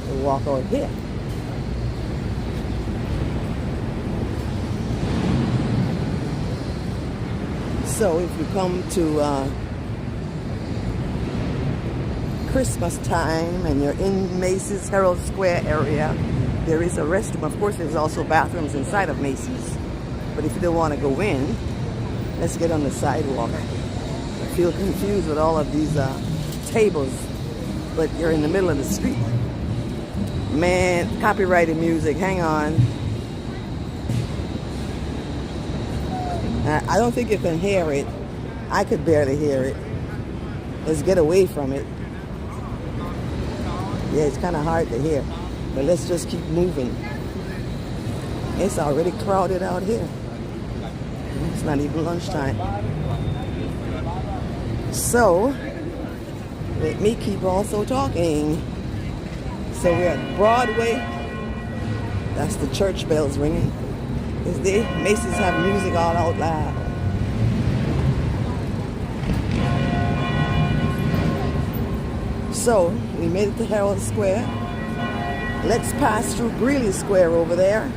We'll walk over here. So if you come to Christmas time and you're in Macy's Herald Square area, there is a restroom. Of course, there's also bathrooms inside of Macy's. But if you don't want to go in, let's get on the sidewalk. I feel confused with all of these tables, but you're in the middle of the street. Man, copyrighted music, hang on. I don't think you can hear it. I could barely hear it. Let's get away from it. Yeah, it's kind of hard to hear, but let's just keep moving. It's already crowded out here. It's not even lunchtime. So, let me keep also talking. So we're at Broadway. That's the church bells ringing. Macy's have music all out loud. So, we made it to Herald Square. Let's pass through Greeley Square over there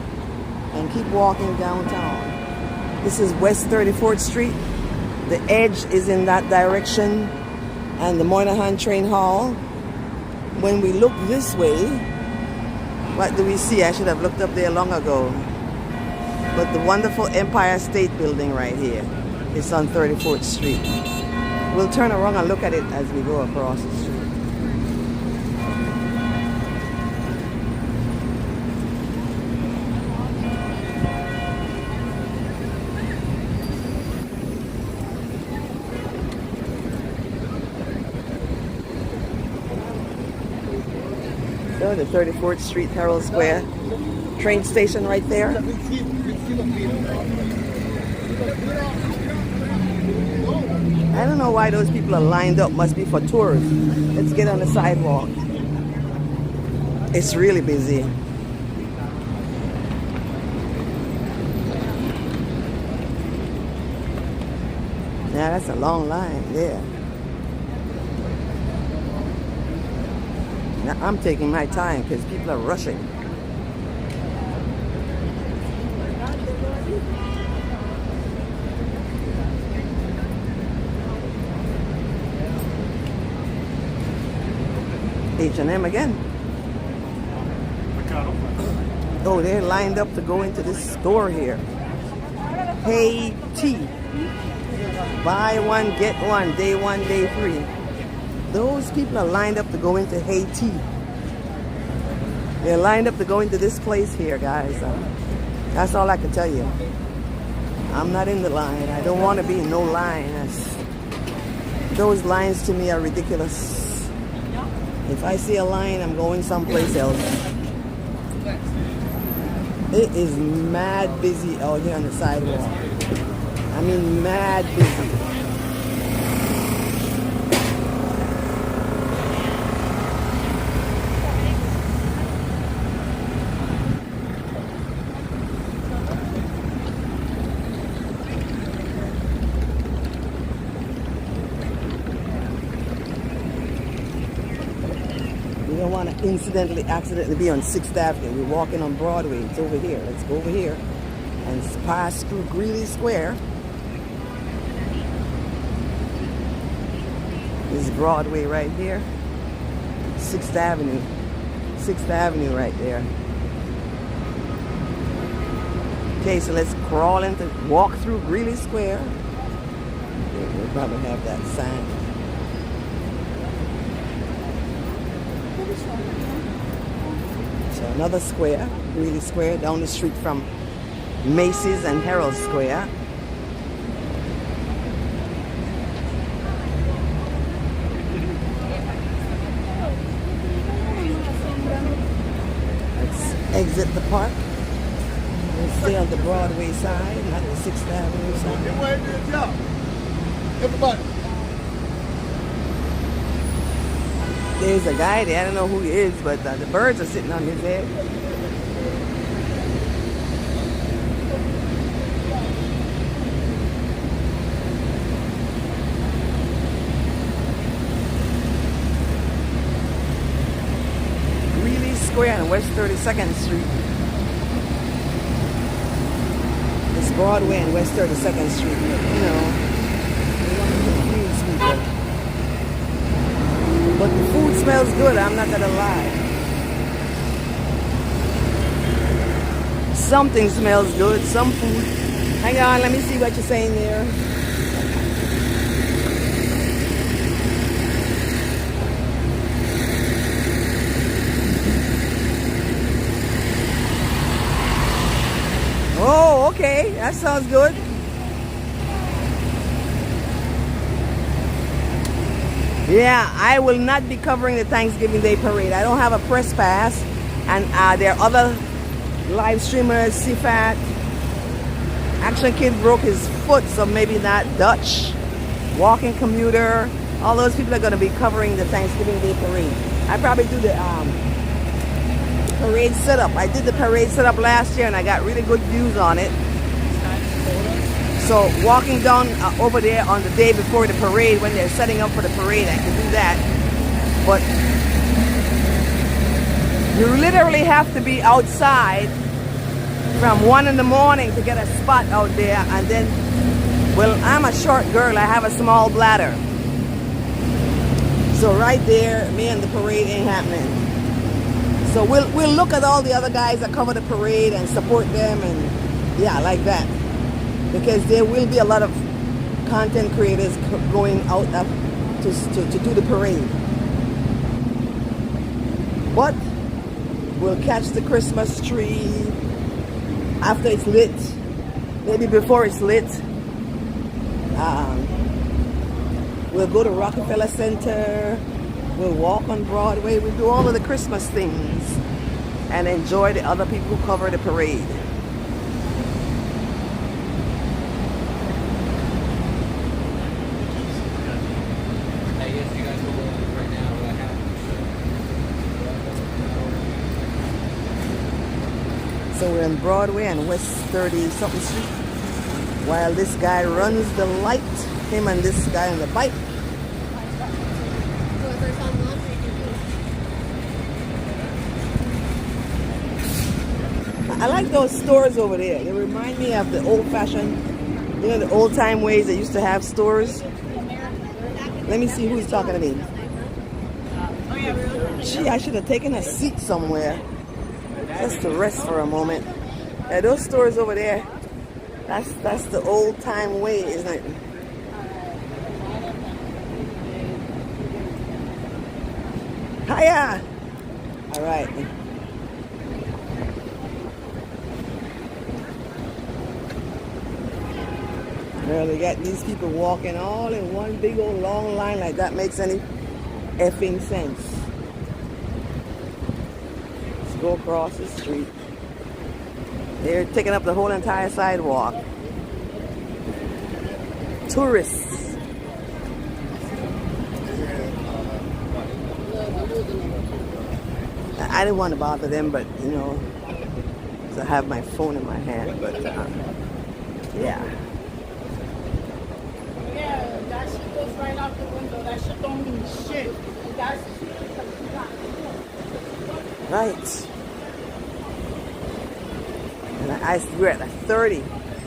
and keep walking downtown. This is West 34th Street. The Edge is in that direction and the Moynihan Train Hall. When we look this way, what do we see? I should have looked up there long ago. But the wonderful Empire State Building right here is on 34th Street. We'll turn around and look at it as we go across the street. So the 34th Street Herald Square train station right there. I don't know why those people are lined up. Must be for tours. Let's get on the sidewalk. It's really busy. Yeah, that's a long line there. Now I'm taking my time because people are rushing. H&M again. Oh, they're lined up to go into this store here. Hey Tea. Buy one, get one, day 3. Those people are lined up to go into Haiti. They're lined up to go into this place here, guys. That's all I can tell you. I'm not in the line. I don't want to be in no line. Those lines to me are ridiculous. If I see a line, I'm going someplace else. It is mad busy out here on the sidewalk. I mean, mad busy. We don't want to accidentally be on 6th Avenue. We're walking on Broadway. It's over here. Let's go over here and pass through Greeley Square. This is Broadway right here. 6th Avenue. 6th Avenue right there. Okay, so let's walk through Greeley Square. We'll probably have that sign. So another square, Greeley Square, down the street from Macy's and Herald Square. Let's exit the park. We'll stay on the Broadway side, not the 6th Avenue side. Everybody. There's a guy there, I don't know who he is, but the birds are sitting on his head. Square and West 32nd Street. It's Broadway and West 32nd Street. You know, we want to confuse people. But the food smells good, I'm not gonna lie. Something smells good, some food. Hang on, let me see what you're saying there. Oh, okay, that sounds good. Yeah, I will not be covering the Thanksgiving Day parade. I don't have a press pass, and there are other live streamers, CFAT. Action Kid broke his foot, so maybe not. Dutch, Walking Commuter, all those people are going to be covering the Thanksgiving Day parade. I probably do the parade setup. I did the parade setup last year, and I got really good views on it. So walking down over there on the day before the parade, when they're setting up for the parade, I can do that. But you literally have to be outside from 1 in the morning to get a spot out there. And then, well, I'm a short girl. I have a small bladder. So right there, me and the parade ain't happening. So we'll look at all the other guys that cover the parade and support them, and yeah, like that. Because there will be a lot of content creators going out to do the parade. But we'll catch the Christmas tree after it's lit, maybe before it's lit. We'll go to Rockefeller Center, we'll walk on Broadway, we'll do all of the Christmas things and enjoy the other people who cover the parade. So we're on Broadway and West 30-something Street while this guy runs the light, him and this guy on the bike. I like those stores over there. They remind me of the old-fashioned, you know, the old-time ways they used to have stores. Let me see who's talking to me. Gee, I should have taken a seat somewhere just to rest for a moment. Yeah, those stores over there, that's the old-time way, isn't it? Hiya! All right. Well, they got these people walking all in one big old long line like that makes any effing sense. Let's go across the street. They're taking up the whole entire sidewalk. Tourists. I didn't want to bother them, but you know, I have my phone in my hand. But yeah. Yeah, that shit goes right out the window. That shit don't mean shit. Right. And we're at 30.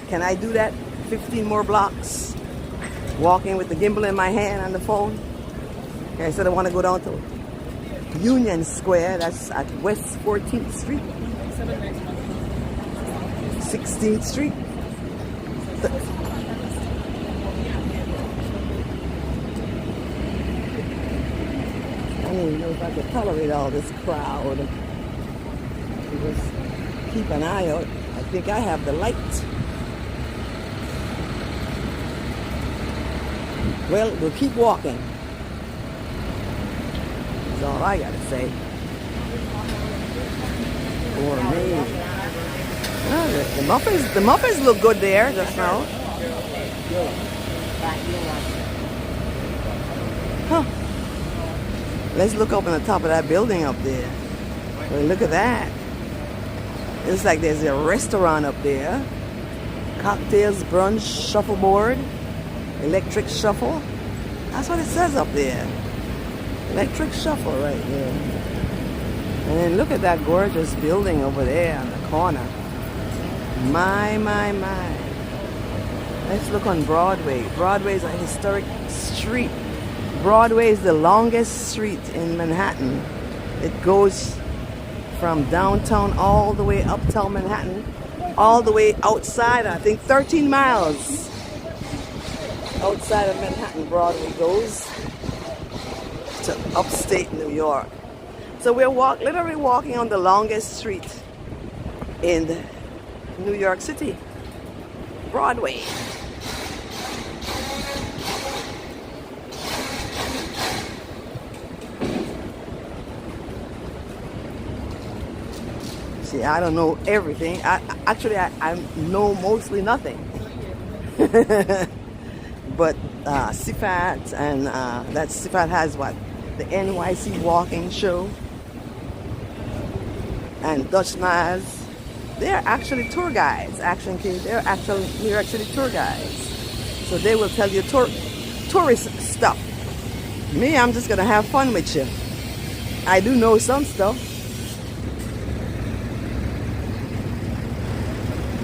Can I do that? 15 more blocks. Walking with the gimbal in my hand on the phone. Okay, I said I want to go down to Union Square. That's at West 14th Street. 16th Street. I don't even know if I could tolerate all this crowd. Just keep an eye out. I think I have the light. Well, we'll keep walking. That's all I gotta say. For me. Oh, the muffins look good there just now. Huh. Let's look up on the top of that building up there. Well, look at that. It's like there's a restaurant up there. Cocktails, brunch, shuffleboard, electric shuffle. That's what it says up there. Electric shuffle right there. And then look at that gorgeous building over there on the corner. My. Let's look on Broadway. Broadway is a historic street. Broadway is the longest street in Manhattan. It goes from downtown all the way uptown Manhattan, all the way outside, I think 13 miles outside of Manhattan. Broadway goes to upstate New York. So we're literally walking on the longest street in New York City, Broadway. See, I don't know everything. I know mostly nothing. But Sifat and that Sifat has what? The NYC walking show. And Dutch Naz, they're actually tour guides. They're actual New York City tour guides. So they will tell you tourist stuff. Me, I'm just gonna have fun with you. I do know some stuff.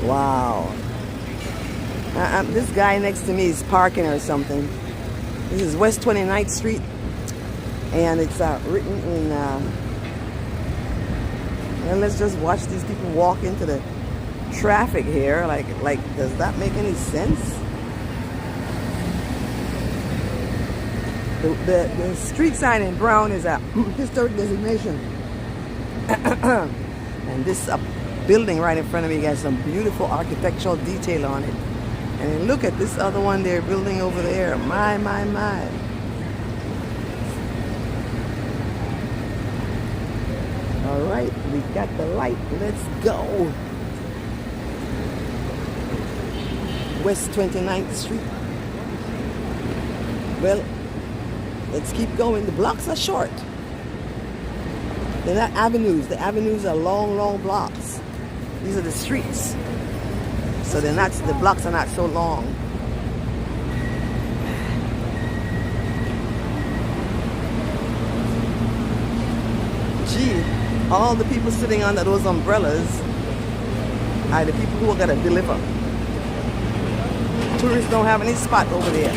Wow. This guy next to me is parking or something. This is West 29th Street. And it's written in... and let's just watch these people walk into the traffic here. Like, does that make any sense? The street sign in brown is a historic designation. And this building right in front of me has some beautiful architectural detail on it. And then look at this other one they're building over there. My. All right, we got the light. Let's go. West 29th Street. Well, let's keep going. The blocks are short. They're not avenues. The avenues are long blocks. These are the streets. So the blocks are not so long. Gee, all the people sitting under those umbrellas are the people who are gonna deliver. Tourists don't have any spot over there.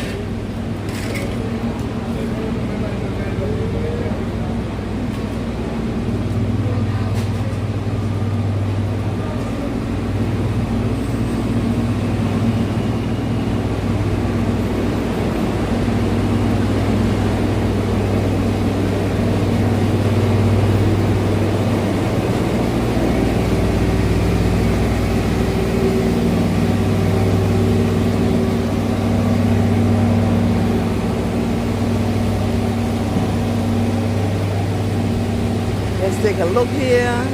Let's take a look here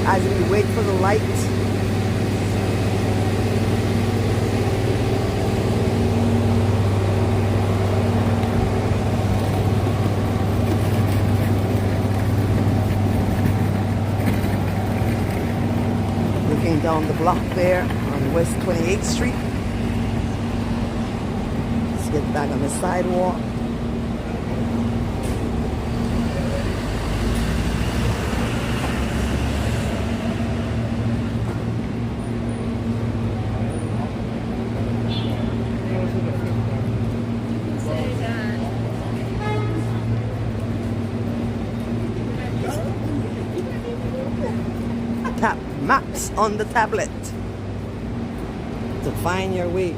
as we wait for the light. Looking down the block there on West 28th Street. Let's get back on the sidewalk. Tap maps on the tablet to find your way.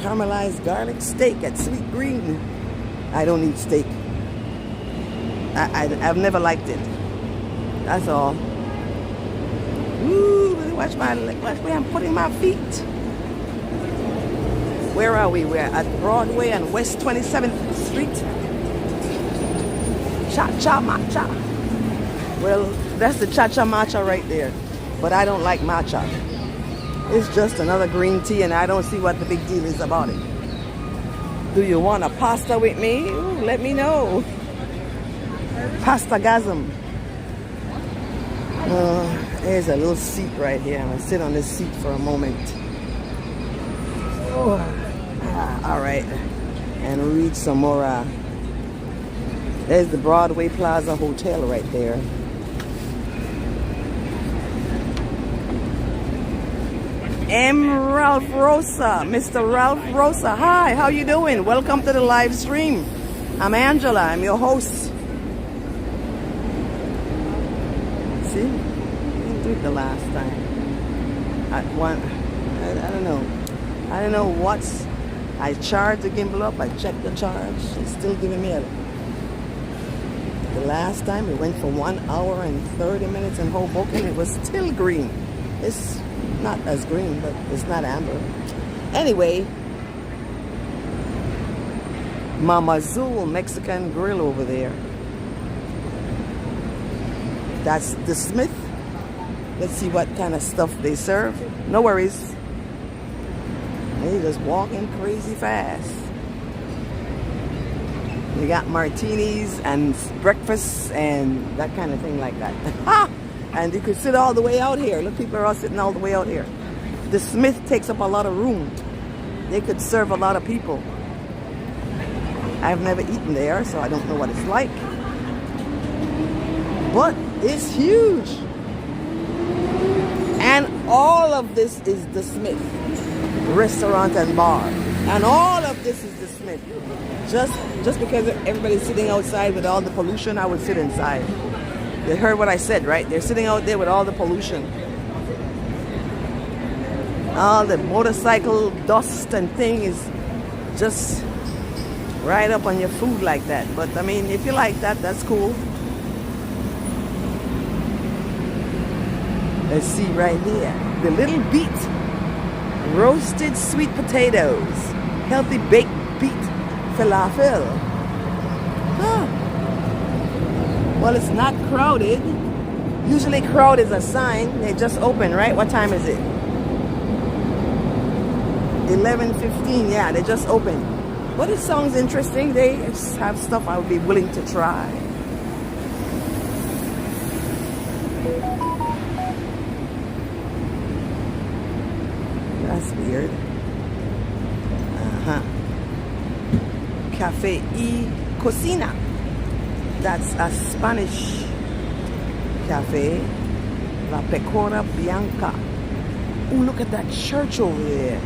Caramelized garlic steak at Sweet Green. I don't eat steak. I've never liked it. That's all. Ooh, watch where I'm putting my feet. Where are we? We're at Broadway and West 27th Street. Cha-cha matcha. Well, that's the cha-cha matcha right there. But I don't like matcha. It's just another green tea and I don't see what the big deal is about it. Do you want a pasta with me? Ooh, let me know. Pasta-gasm. There's a little seat right here. I'm going to sit on this seat for a moment. Oh. All right. And read some more There's the Broadway Plaza Hotel right there. Ralph Rosa, Mr. Ralph Rosa. Hi, how you doing? Welcome to the live stream. I'm Angela, I'm your host. See? I didn't do it the last time. I don't know. I don't know what's... I charged the gimbal up, I checked the charge. It's still giving me a... The last time it went for 1 hour and 30 minutes in Hoboken, it was still green. It's not as green, but it's not amber. Anyway, Mama Zul Mexican Grill over there. That's the Smith. Let's see what kind of stuff they serve. No worries. They just walking crazy fast. We got martinis and breakfast and that kind of thing like that. And you could sit all the way out here. Look, people are all sitting all the way out here. The Smith takes up a lot of room. They could serve a lot of people. I've never eaten there, so I don't know what it's like. But it's huge. And all of this is the Smith restaurant and bar. And all of this is the Smith. Just because everybody's sitting outside with all the pollution, I would sit inside. You heard what I said, right? They're sitting out there with all the pollution. All the motorcycle dust and thing is just right up on your food like that. But I mean, if you like that, that's cool. Let's see right here. The Little Beet. Roasted sweet potatoes. Healthy baked beet falafel. Huh. Well, it's not crowded. Usually crowd is a sign. They just open, right? What time is it? 11:15. Yeah, they just open. But it sounds interesting. They have stuff I would be willing to try. That's weird. Cafe y Cocina. That's a Spanish cafe. La Pecora Bianca. Oh, look at that church over there.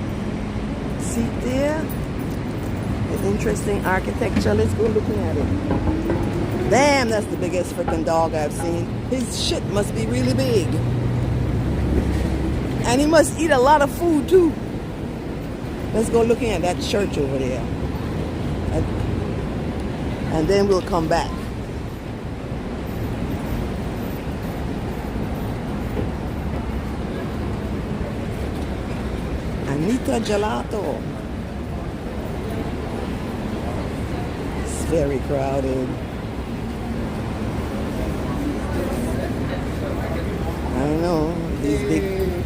See there? An interesting architecture. Let's go looking at it. Damn, that's the biggest freaking dog I've seen. His shit must be really big. And he must eat a lot of food too. Let's go looking at that church over there. And then we'll come back. Anita Gelato. It's very crowded. I don't know,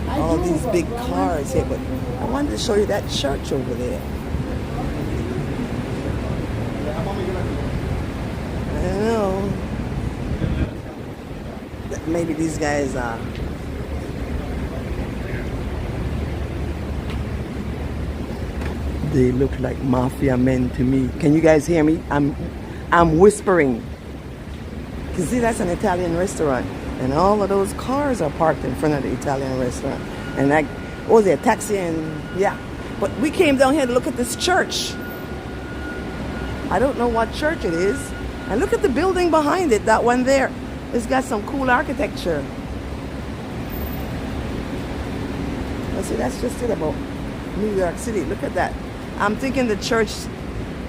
all these big cars here, but I wanted to show you that church over there. I don't know. Maybe these guys are. They look like mafia men to me. Can you guys hear me? I'm whispering. You see, that's an Italian restaurant. And all of those cars are parked in front of the Italian restaurant. And that, oh, they're taxi and, yeah. But we came down here to look at this church. I don't know what church it is. And look at the building behind it, that one there. It's got some cool architecture. Let's see, that's just it about New York City. Look at that. I'm thinking the church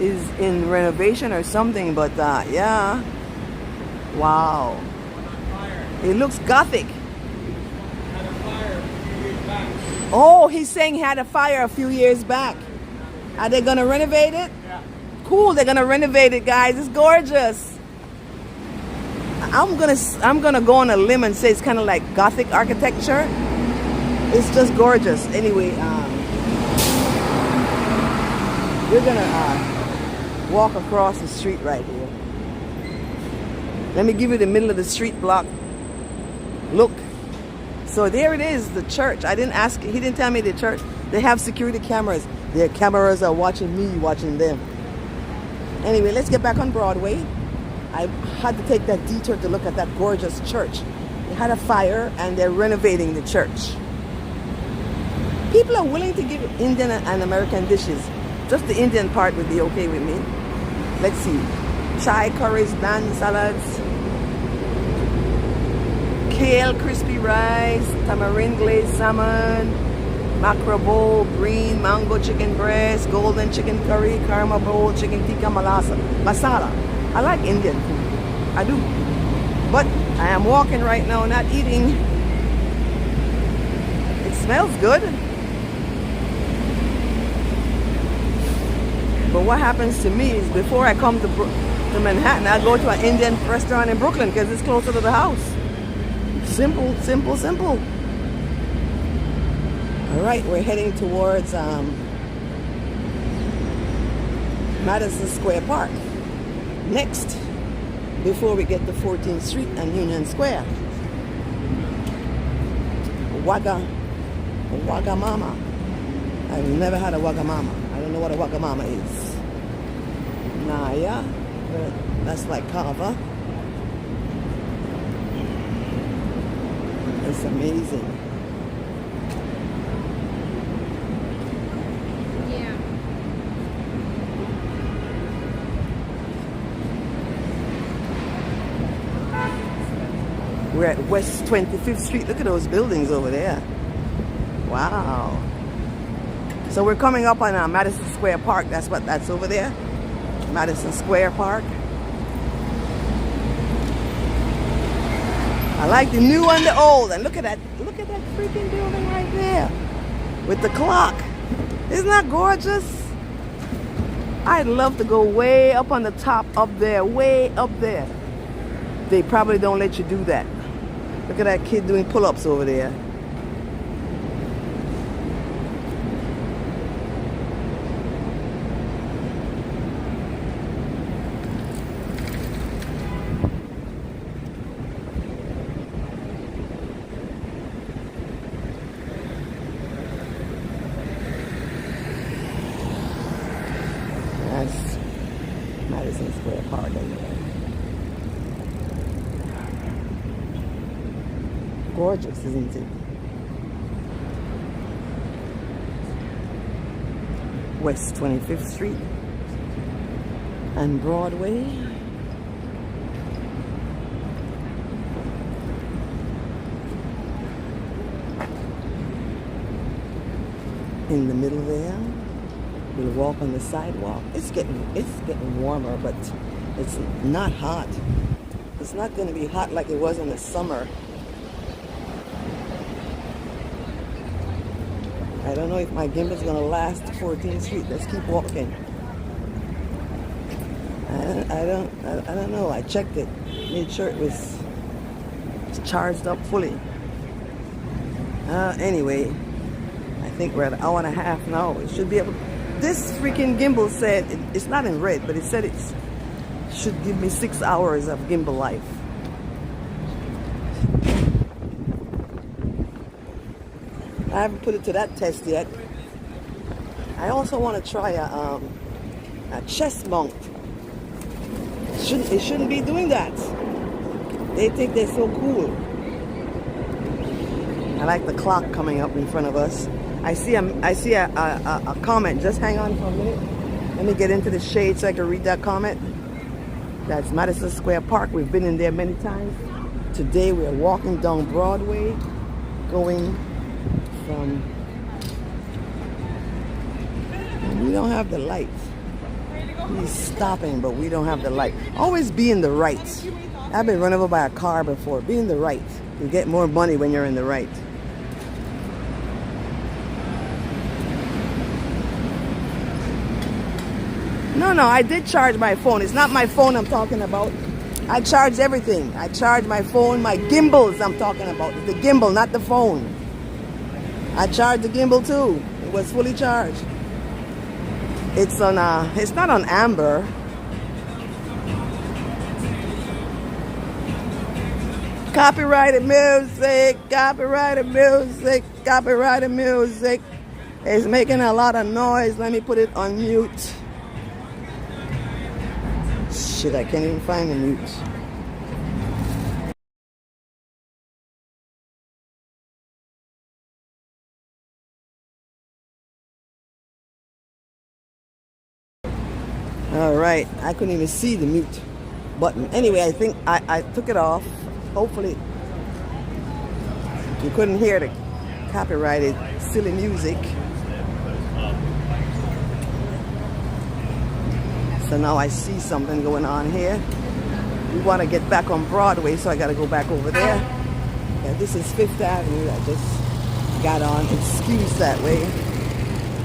is in renovation or something, but yeah. Wow. It looks gothic. Oh, he's saying he had a fire a few years back. Are they gonna renovate it? Yeah. Cool, they're gonna renovate it, guys. It's gorgeous. I'm gonna go on a limb and say it's kind of like Gothic architecture. It's just gorgeous. Anyway, we're gonna walk across the street right here. Let me give you the middle of the street block. Look. So there it is, the church. I didn't ask, he didn't tell me the church. They have security cameras. Their cameras are watching me, watching them. Anyway, let's get back on Broadway. I had to take that detour to look at that gorgeous church. They had a fire and they're renovating the church. People are willing to give Indian and American dishes. Just the Indian part would be okay with me. Let's see. Chai curries, naan salads, kale crispy rice, tamarind glazed salmon, mackerel bowl, green mango chicken breast, golden chicken curry, karma bowl, chicken tikka masala. I like Indian food. I do. But I am walking right now, not eating. It smells good. But what happens to me is before I come to Manhattan, I go to an Indian restaurant in Brooklyn because it's closer to the house. Simple, simple, simple. All right, we're heading towards Madison Square Park. Next, before we get to 14th Street and Union Square. Wagamama. I've never had a Wagamama. I don't know what a Wagamama is. Naya. That's like kava. It's amazing. Yeah. We're at West 25th Street. Look at those buildings over there. Wow. So we're coming up on Madison Square Park. That's what that's over there. Madison Square Park. I like the new and the old. And look at that freaking building right there. With the clock. Isn't that gorgeous? I'd love to go way up on the top up there. Way up there. They probably don't let you do that. Look at that kid doing pull-ups over there. That's Madison Square Park anyway. Gorgeous, isn't it? West 25th Street and Broadway. In the middle there. We'll walk on the sidewalk. It's getting warmer, but it's not hot. It's not going to be hot like it was in the summer. I don't know if my gimbal's going to last to 14th Street. Let's keep walking. I don't know. I checked it. Made sure it was charged up fully. Anyway, I think we're at an hour and a half now. It should be able. This freaking gimbal said it's not in red, but it said it should give me 6 hours of gimbal life. I haven't put it to that test yet. I also want to try a chest mount. It shouldn't be doing that. They think they're so cool. I like the clock coming up in front of us. I see a comment. Just hang on for a minute. Let me get into the shade so I can read that comment. That's Madison Square Park. We've been in there many times. Today we're walking down Broadway, going from. We don't have the light. He's stopping, but we don't have the light. Always be in the right. I've been run over by a car before. Be in the right. You get more money when you're in the right. No, I did charge my phone. It's not my phone I'm talking about. I charge everything. I charge my phone, my gimbals I'm talking about. It's the gimbal, not the phone. I charged the gimbal too. It was fully charged. It's on it's not on amber. Copyrighted music, copyrighted music, copyrighted music. It's making a lot of noise. Let me put it on mute. Shit, I can't even find the mute. All right, I couldn't even see the mute button. Anyway, I think I took it off. Hopefully, you couldn't hear the copyrighted silly music. So now I see something going on here. We want to get back on Broadway, so I got to go back over there. Yeah, this is Fifth Avenue. I just got on. Excuse that way.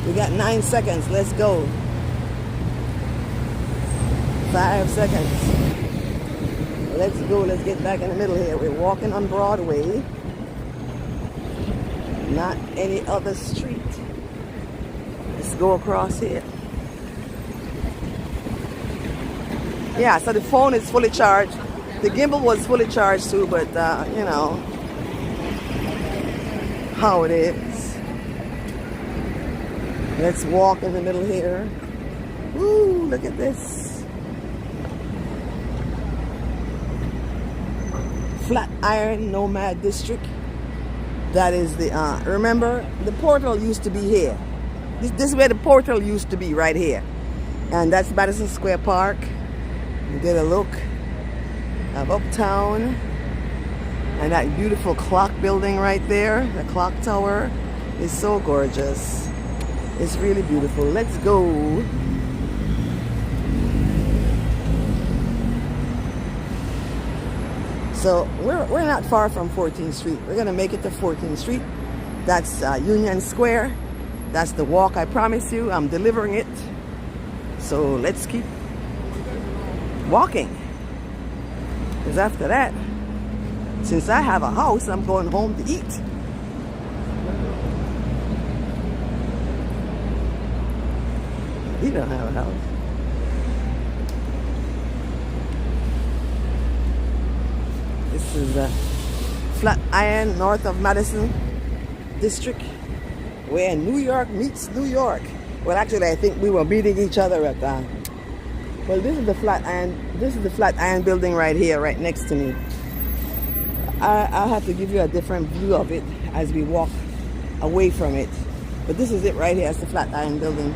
We got 9 seconds. Let's go. 5 seconds. Let's go. Let's get back in the middle here. We're walking on Broadway, not any other street. Let's go across here. Yeah, so the phone is fully charged. The gimbal was fully charged too, but you know how it is. Let's walk in the middle here. Woo, look at this. Flatiron Nomad District. That is the, remember, the portal used to be here. This is where the portal used to be, right here. And that's Madison Square Park. You get a look of uptown. And that beautiful clock building right there, the clock tower, is so gorgeous. It's really beautiful. Let's go. So we're not far from 14th Street. We're gonna make it to 14th Street. That's Union Square. That's the walk, I promise you. I'm delivering it. So let's keep walking. Because after that, since I have a house, I'm going home to eat. You don't have a house. This is Flatiron, north of Madison District, where New York meets New York. Well, actually, I think we were meeting each other at well, this is the Flatiron. This is the Flatiron building right here, right next to me. I'll have to give you a different view of it as we walk away from it. But this is it right here. It's the Flatiron building.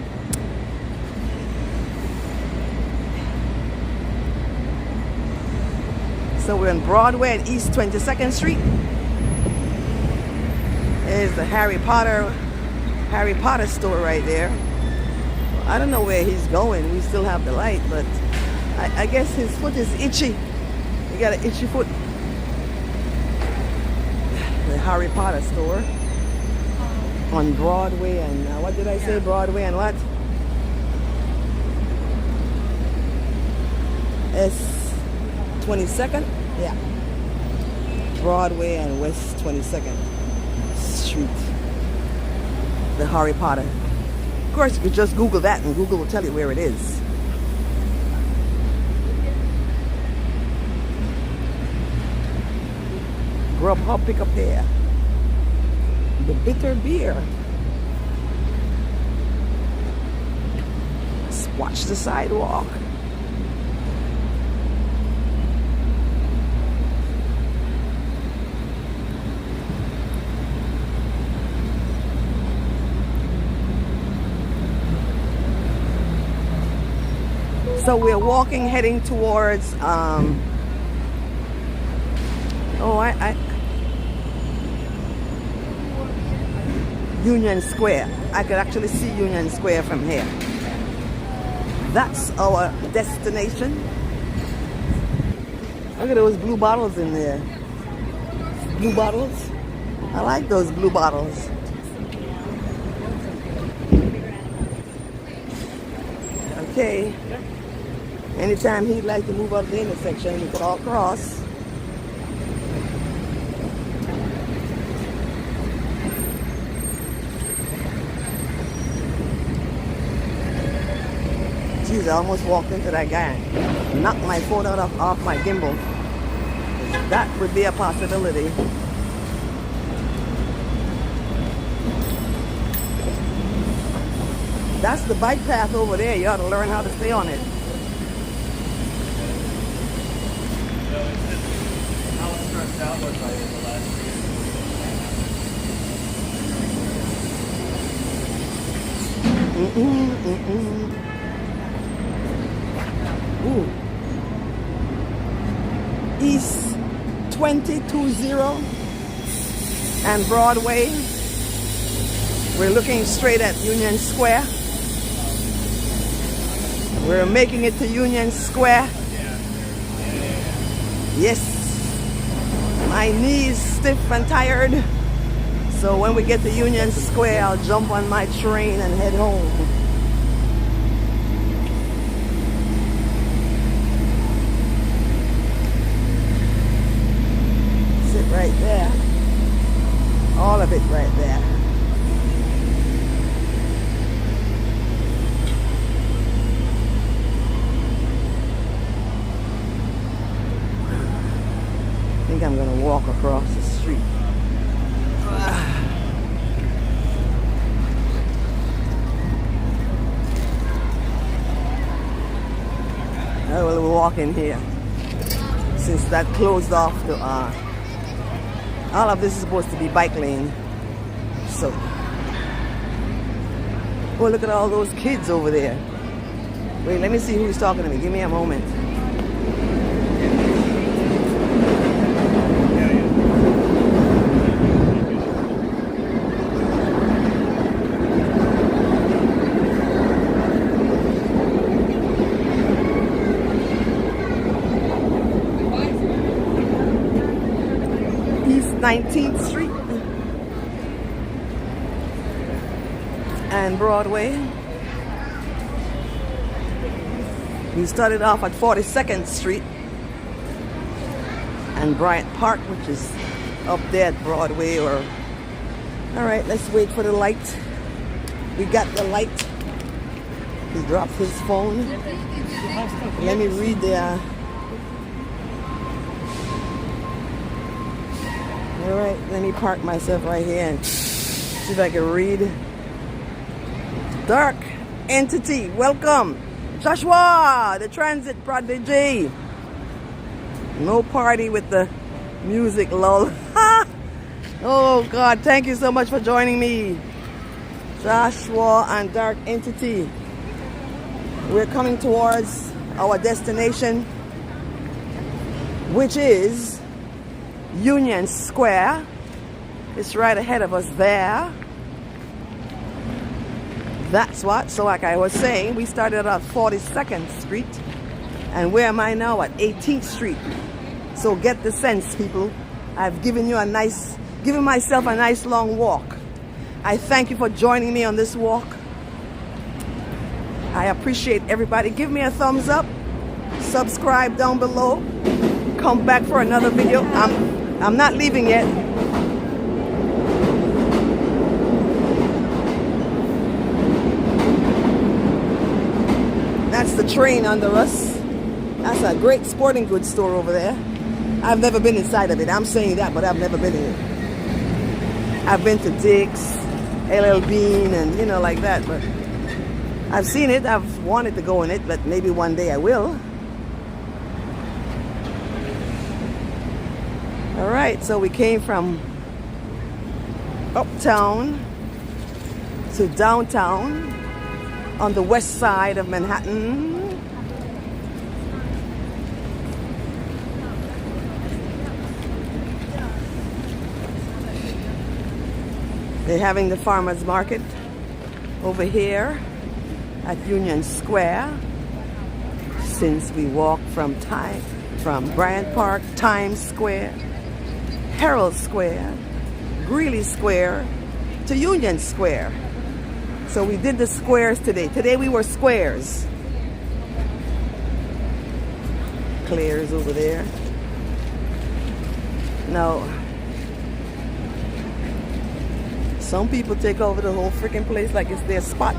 So we're on Broadway and East 22nd Street. There's the Harry Potter store right there. I don't know where he's going. We still have the light, but I guess his foot is itchy. He got an itchy foot. The Harry Potter store on Broadway and what did I say? Broadway and what? S22nd? Yeah. Broadway and West 22nd Street. The Harry Potter. Of course, you could just Google that and Google will tell you where it is. Grubhub pick up here. The bitter beer. Let's watch the sidewalk. So we're walking, heading towards Union Square. I could actually see Union Square from here. That's our destination. Look at those blue bottles in there. Blue bottles. I like those blue bottles. Okay. Anytime he'd like to move up the intersection, we could all cross. Jeez, I almost walked into that guy. Knocked my phone out off my gimbal. That would be a possibility. That's the bike path over there. You ought to learn how to stay on it. That was right in the last Ooh. East 220 and Broadway. We're looking straight at Union Square. We're making it to Union Square. Yes. My knees stiff and tired. So when we get to Union Square, I'll jump on my train and head home. Sit right there. All of it right there. I think I'm gonna walk across the street. I will walk in here since that closed off to all of this is supposed to be bike lane. So oh, look at all those kids over there. Wait, let me see who's talking to me. Give me a moment. East 19th Street and Broadway. We started off at 42nd Street and Bryant Park, which is up there at Broadway. Or all right, let's wait for the light. We got the light. He dropped his phone. Let me read the all right, let me park myself right here and see if I can read. Dark Entity, welcome. Joshua, the transit prodigy. No party with the music, lol. Oh God, thank you so much for joining me. Joshua and Dark Entity. We're coming towards our destination, which is Union Square. It's right ahead of us there. That's what. So like I was saying, we started at 42nd Street. And where am I now? At 18th Street. So get the sense, people. I've given myself a nice long walk. I thank you for joining me on this walk. I appreciate everybody. Give me a thumbs up. Subscribe down below. Come back for another video. I'm not leaving yet. That's the train under us. That's a great sporting goods store over there. I've never been inside of it. I'm saying that, but I've never been in it. I've been to Dick's, LL Bean, and you know, like that, but I've seen it. I've wanted to go in it, but maybe one day I will. All right, so we came from uptown to downtown on the west side of Manhattan. They're having the farmers market over here at Union Square. Since we walked from Bryant Park, Times Square, Herald Square, Greeley Square to Union Square. So we did the squares today. Today we were squares. Claire's over there. Now, some people take over the whole freaking place like it's their spot.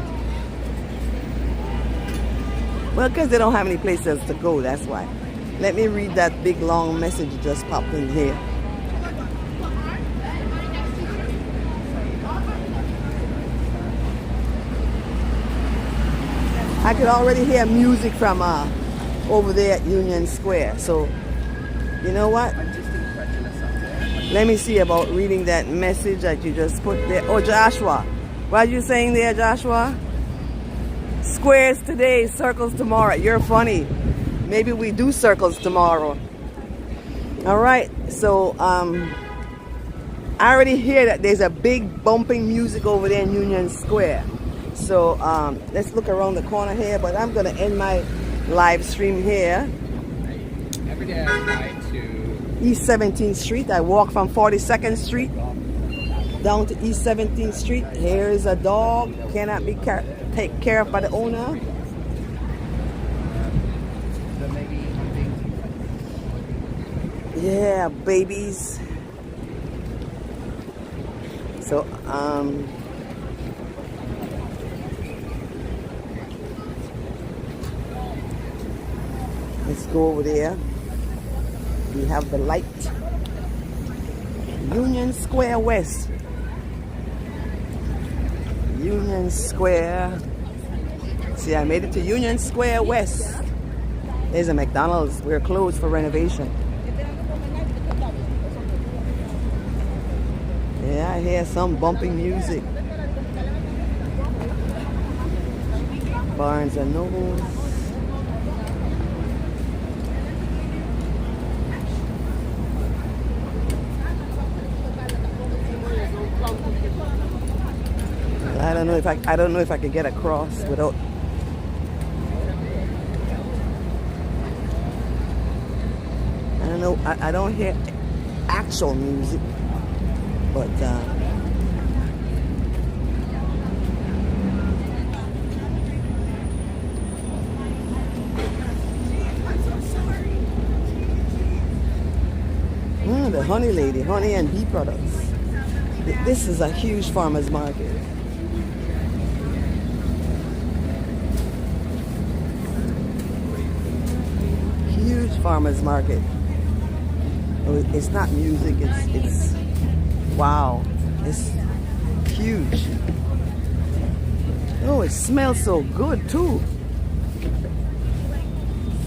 Well, because they don't have any places to go, that's why. Let me read that big long message that just popped in here. I could already hear music from over there at Union Square. So, you know what? Let me see about reading that message that you just put there. Oh, Joshua. What are you saying there, Joshua? Squares today, circles tomorrow. You're funny. Maybe we do circles tomorrow. All right. So, I already hear that there's a big bumping music over there in Union Square. So, let's look around the corner here. But I'm going to end my live stream here. Every day I try to East 17th Street. I walk from 42nd Street down to East 17th Street. Here is a dog. Cannot be taken care of by the owner. Yeah, babies. So, let's go over there. We have the light. Union Square West. Union Square. See, I made it to Union Square West. There's a McDonald's. We're closed for renovation. Yeah, I hear some bumping music. Barnes and Nobles. I don't know if I could get across without. I don't know. I don't hear actual music, but the honey lady, honey and bee products. This is a huge farmer's market. Huge farmer's market. It's not music, it's wow. It's huge. Oh, it smells so good too.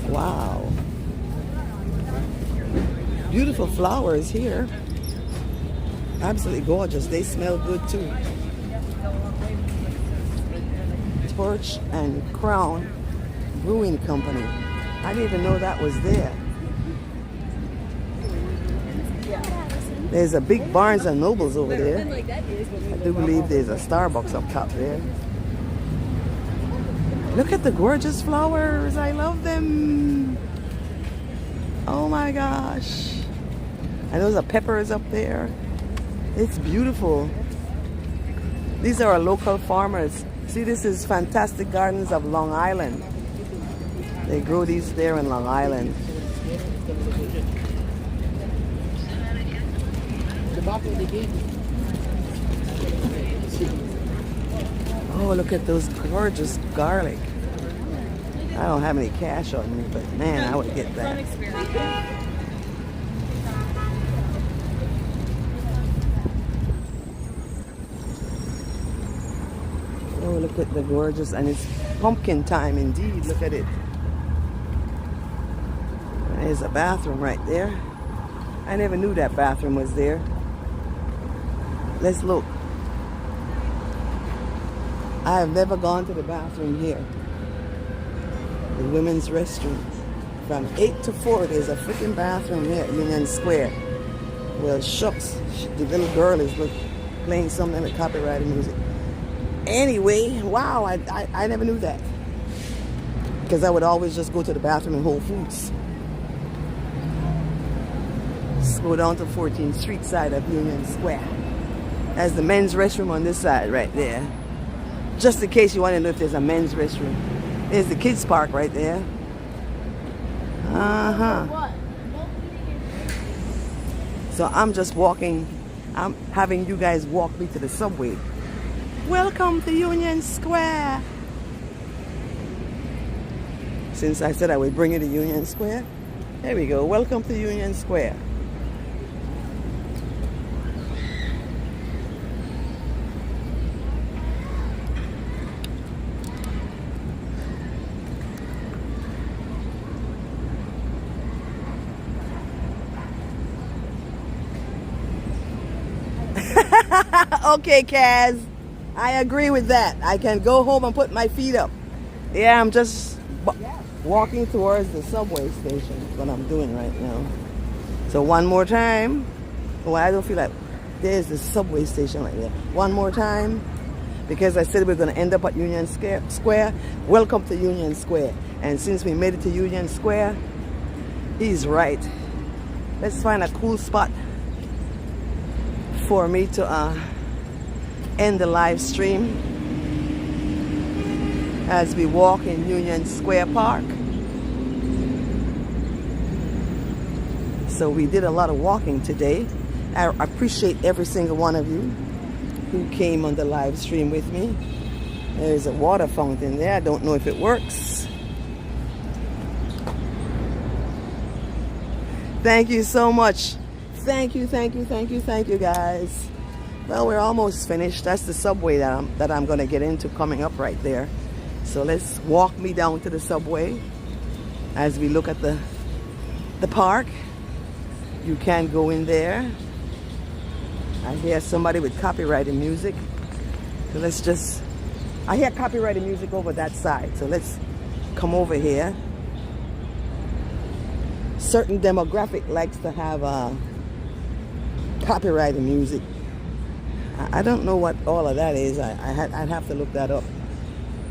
Wow. Beautiful flowers here. Absolutely gorgeous. They smell good too. Torch and Crown Brewing Company. I didn't even know that was there. There's a big Barnes and Nobles over there. I do believe there's a Starbucks up top there. Look at the gorgeous flowers. I love them. Oh my gosh. And those are peppers up there. It's beautiful. These are our local farmers. See, this is Fantastic Gardens of Long Island. They grow these there in Long Island. Oh, look at those gorgeous garlic. I don't have any cash on me, but man, I would get that. Oh, look at the gorgeous, and it's pumpkin time indeed. Look at it. There's a bathroom right there. I never knew that bathroom was there. Let's look. I have never gone to the bathroom here. The women's restroom. From 8 to 4, there's a freaking bathroom here at Union Square. Well, shucks, the little girl is playing something with copyrighted music. Anyway, wow, I never knew that. Because I would always just go to the bathroom in Whole Foods. Let's go down to 14th Street side of Union Square. There's the men's restroom on this side right there. Just in case you want to know if there's a men's restroom. There's the kids park right there. So I'm just walking. I'm having you guys walk me to the subway. Welcome to Union Square. Since I said I would bring you to Union Square, there we go. Welcome to Union Square. Okay, Kaz. I agree with that. I can go home and put my feet up. Yeah, I'm just walking towards the subway station. That's what I'm doing right now. So one more time. Well, I don't feel like there's the subway station right there. One more time. Because I said we're going to end up at Union Square. Welcome to Union Square. And since we made it to Union Square, he's right. Let's find a cool spot for me to end the live stream as we walk in Union Square Park. So we did a lot of walking today. I appreciate every single one of you who came on the live stream with me. There's a water fountain there. I don't know if it works. Thank you so much. Thank you guys. Well, we're almost finished. That's the subway that I'm gonna get into coming up right there. So let's walk me down to the subway as we look at the park. You can go in there. I hear somebody with copyrighted music. So let's just, I hear copyrighted music over that side. So let's come over here. Certain demographic likes to have copyrighted music. I don't know what all of that is. I'd have to look that up.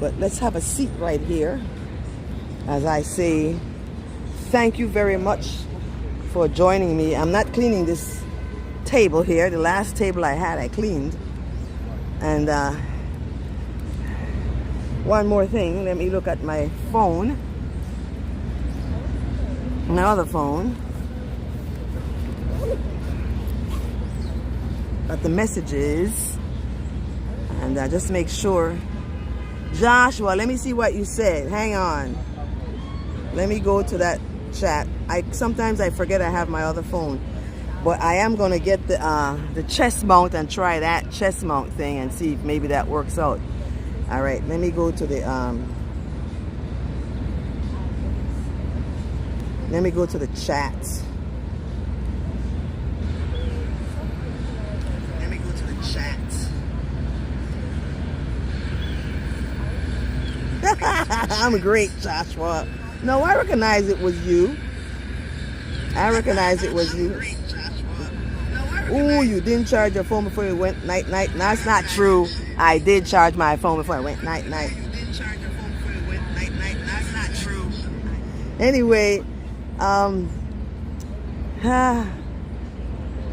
But let's have a seat right here as I say thank you very much for joining me. I'm not cleaning this table here. The last table I had, I cleaned. And one more thing. Let me look at my phone. My other phone. Got the messages. And just make sure. Joshua, let me see what you said. Hang on. Let me go to that chat. Sometimes I forget I have my other phone. But I am going to get the chest mount and try that chest mount thing and see if maybe that works out. All right, let me go to the chat. Let me go to the chat. I'm great, Joshua. No, I recognize it was you. I recognize it was you. Oh, you didn't charge your phone before you went night-night. That's not true. I did charge my phone before I went night-night. You didn't charge your phone before you went night-night. That's not true. Anyway,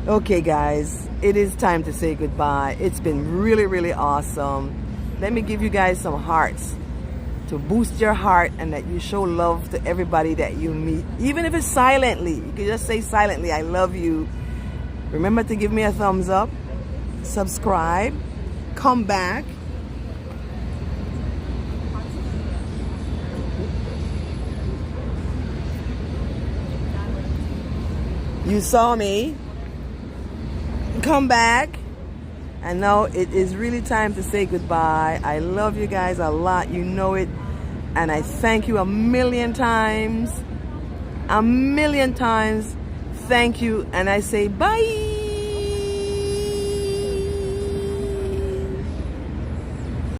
okay, guys. It is time to say goodbye. It's been really, really awesome. Let me give you guys some hearts to boost your heart and that you show love to everybody that you meet. Even if it's silently. You can just say silently, I love you. Remember to give me a thumbs up, subscribe, come back. You saw me. Come back. And now it is really time to say goodbye. I love you guys a lot. You know it. And I thank you a million times. A million times. Thank you. And I say bye.